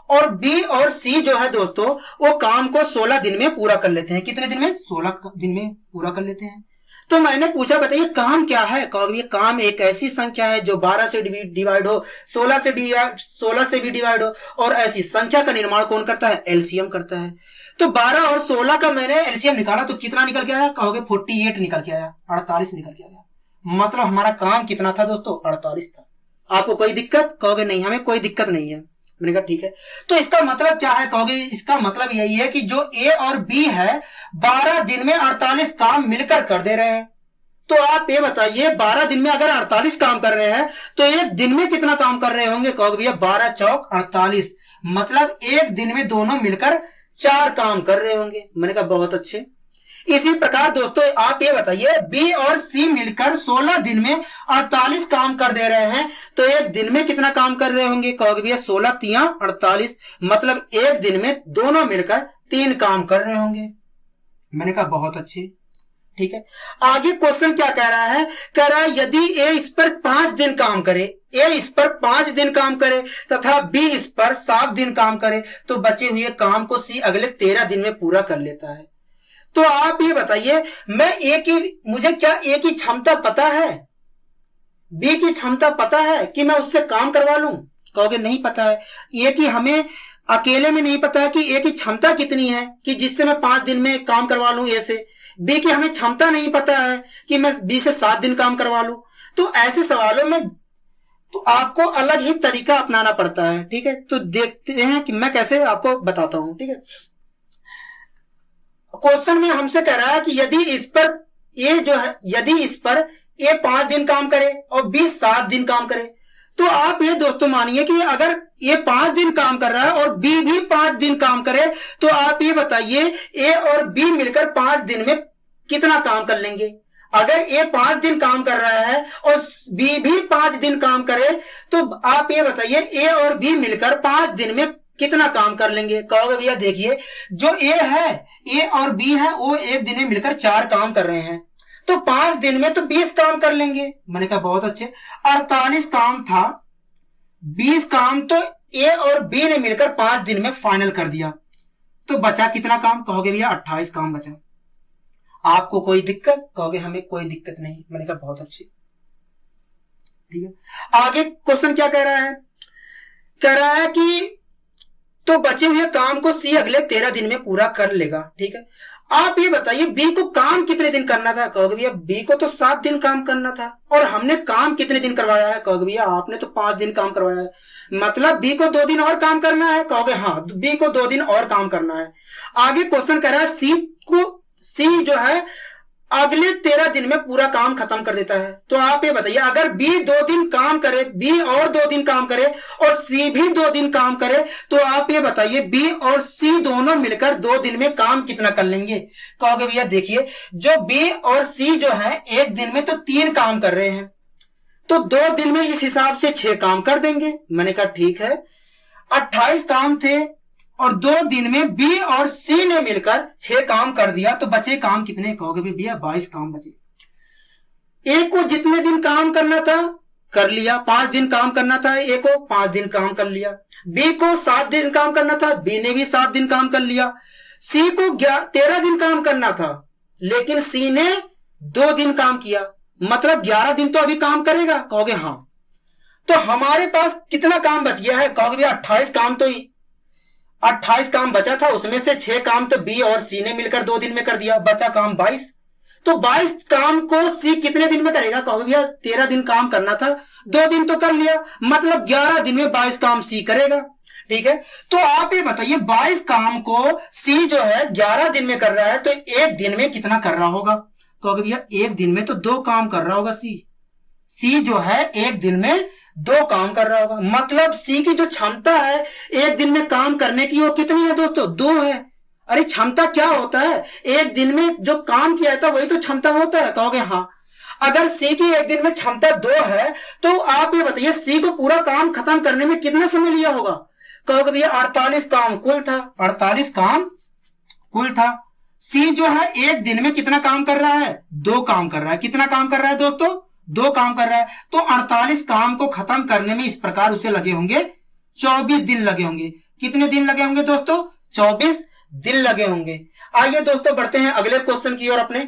और बी और सी जो है दोस्तों वो काम को 16 दिन में पूरा कर लेते हैं। कितने दिन में? 16 दिन में पूरा कर लेते हैं। तो मैंने पूछा बताइए काम क्या है? कहोगे काम एक ऐसी संख्या है जो 12 से डिवाइड हो, 16 से भी डिवाइड हो, और ऐसी संख्या का निर्माण कौन करता है? एलसीएम करता है। तो 12 और 16 का मैंने एलसीएम निकाला तो कितना निकल के आया? कहोगे 48 निकल के आया, 48 निकल के आया। मतलब हमारा काम कितना था दोस्तों? 48 था। आपको कोई दिक्कत? कहोगे नहीं हमें कोई दिक्कत नहीं है। मैंने कहा ठीक है। तो इसका मतलब क्या है? कहोगे इसका मतलब यही है कि जो ए और बी है 12 दिन में 48 काम मिलकर कर दे रहे हैं। तो आप ये बताइए 12 दिन में अगर 48 काम कर रहे हैं तो एक दिन में कितना काम कर रहे होंगे? कहोगे भैया 12 चौक 48, मतलब एक दिन में दोनों मिलकर 4 काम कर रहे होंगे। मैंने कहा बहुत अच्छे। इसी प्रकार दोस्तों आप ये बताइए बी और सी मिलकर 16 दिन में 48 काम कर दे रहे हैं तो एक दिन में कितना काम कर रहे होंगे? कहोगे भैया 16 तिया 48, मतलब एक दिन में दोनों मिलकर 3 काम कर रहे होंगे। मैंने कहा बहुत अच्छे। ठीक है, आगे क्वेश्चन क्या कह रहा है? कह रहा है यदि ए इस पर 5 दिन काम करे, ए इस पर 5 दिन काम करे तथा बी इस पर 7 दिन काम करे तो बचे हुए काम को सी अगले 13 दिन में पूरा कर लेता है। तो आप ये बताइए मुझे क्या ए की क्षमता पता है, बी की क्षमता पता है कि मैं उससे काम करवा लूं? कहोगे नहीं पता है। ए की हमें अकेले में नहीं पता है कि ए की क्षमता कितनी है कि जिससे मैं 5 दिन में काम करवा लूं ए से। बी की हमें क्षमता नहीं पता है कि मैं बी से 7 दिन काम करवा लूं। तो ऐसे सवालों में तो आपको अलग ही तरीका अपनाना पड़ता है। ठीक है, तो देखते हैं कि मैं कैसे आपको बताता हूं। ठीक है, क्वेश्चन में हमसे कह रहा है कि यदि इस पर ए 5 दिन काम करे और बी 7 दिन काम करे तो आप ये दोस्तों मानिए कि अगर ये 5 दिन काम कर रहा है और बी भी 5 दिन काम करे तो आप ये बताइए ए और बी मिलकर 5 दिन में कितना काम कर लेंगे? अगर ए 5 दिन काम कर रहा है और बी भी 5 दिन काम करे तो आप ये बताइए ए और बी मिलकर 5 दिन में कितना काम कर लेंगे? कहोगे भैया देखिए जो ए और बी है वो एक दिन में मिलकर 4 काम कर रहे हैं तो 5 दिन में तो 20 काम कर लेंगे। मैंने कहा बहुत अच्छे। 48 काम था, 20 काम तो ए और बी ने मिलकर 5 दिन में फाइनल कर दिया तो बचा कितना काम? कहोगे भैया 28 काम बचा। आपको कोई दिक्कत? कहोगे हमें कोई दिक्कत नहीं। मैंने कहा बहुत अच्छी। ठीक है, आगे क्वेश्चन क्या कह रहा है? कह रहा है कि तो बचे हुए काम को सी अगले 13 दिन में पूरा कर लेगा। ठीक है, आप ये बताइए बी को काम कितने दिन करना था? कहोगे भैया बी को तो 7 दिन काम करना था और हमने काम कितने दिन करवाया है? कहोगे भैया आपने तो 5 दिन काम करवाया है, मतलब बी को 2 दिन और काम करना है। कहोगे हाँ, बी को 2 दिन और काम करना है। आगे क्वेश्चन कर रहा है सी जो है अगले 13 दिन में पूरा काम खत्म कर देता है। तो आप ये बताइए अगर बी 2 दिन काम करे, बी और 2 दिन काम करे और सी भी 2 दिन काम करे तो आप ये बताइए बी और सी दोनों मिलकर 2 दिन में काम कितना कर लेंगे? कहोगे भैया देखिए जो बी और सी जो है एक दिन में तो 3 काम कर रहे हैं तो 2 दिन में इस हिसाब से 6 काम कर देंगे। मैंने कहा ठीक है। 28 काम थे और 2 दिन में बी और सी ने मिलकर 6 काम कर दिया तो बचे काम कितने? कहोगे भैया 22 काम बचे। ए को जितने दिन काम करना था कर लिया, 5 दिन काम करना था ए को, 5 दिन काम कर लिया। बी को 7 दिन काम करना था, बी ने भी 7 दिन काम कर लिया। सी को 13 दिन काम करना था लेकिन सी ने 2 दिन काम किया, मतलब 11 दिन तो अभी काम करेगा। कहोगे हाँ, तो हमारे पास कितना काम बच गया है? कहोगे भैया 28 काम बचा था, उसमें से 6 काम तो बी और सी ने मिलकर 2 दिन में कर दिया, बचा काम 22। तो 22 काम को सी कितने दिन में करेगा? कहोगे भैया 13 दिन काम करना था, 2 दिन तो कर लिया, मतलब 11 दिन में 22 काम सी करेगा। ठीक है, तो आप ये बताइए 22 काम को सी जो है 11 दिन में कर रहा है तो एक दिन में कितना कर रहा होगा? कहोगे भैया एक दिन में तो 2 काम कर रहा होगा। सी जो है एक दिन में 2 काम कर रहा होगा, मतलब सी की जो क्षमता है एक दिन में काम करने की वो कितनी है दोस्तों? 2 है। अरे क्षमता क्या होता है? एक दिन में जो काम किया था वही तो क्षमता होता है। कहोगे हाँ। अगर सी की एक दिन में क्षमता 2 है तो आप ये बताइए सी को पूरा काम खत्म करने में कितना समय लिया होगा? कहोगे भैया 48 काम कुल था, 48 काम कुल था। सी जो है एक दिन में कितना काम कर रहा है? 2 काम कर रहा है। कितना काम कर रहा है दोस्तों? 2 काम कर रहा है। तो 48 काम को खत्म करने में इस प्रकार उसे लगे होंगे 24 दिन लगे होंगे। कितने दिन लगे होंगे दोस्तों? 24 दिन लगे होंगे। आइए दोस्तों बढ़ते हैं अगले क्वेश्चन की ओर अपने।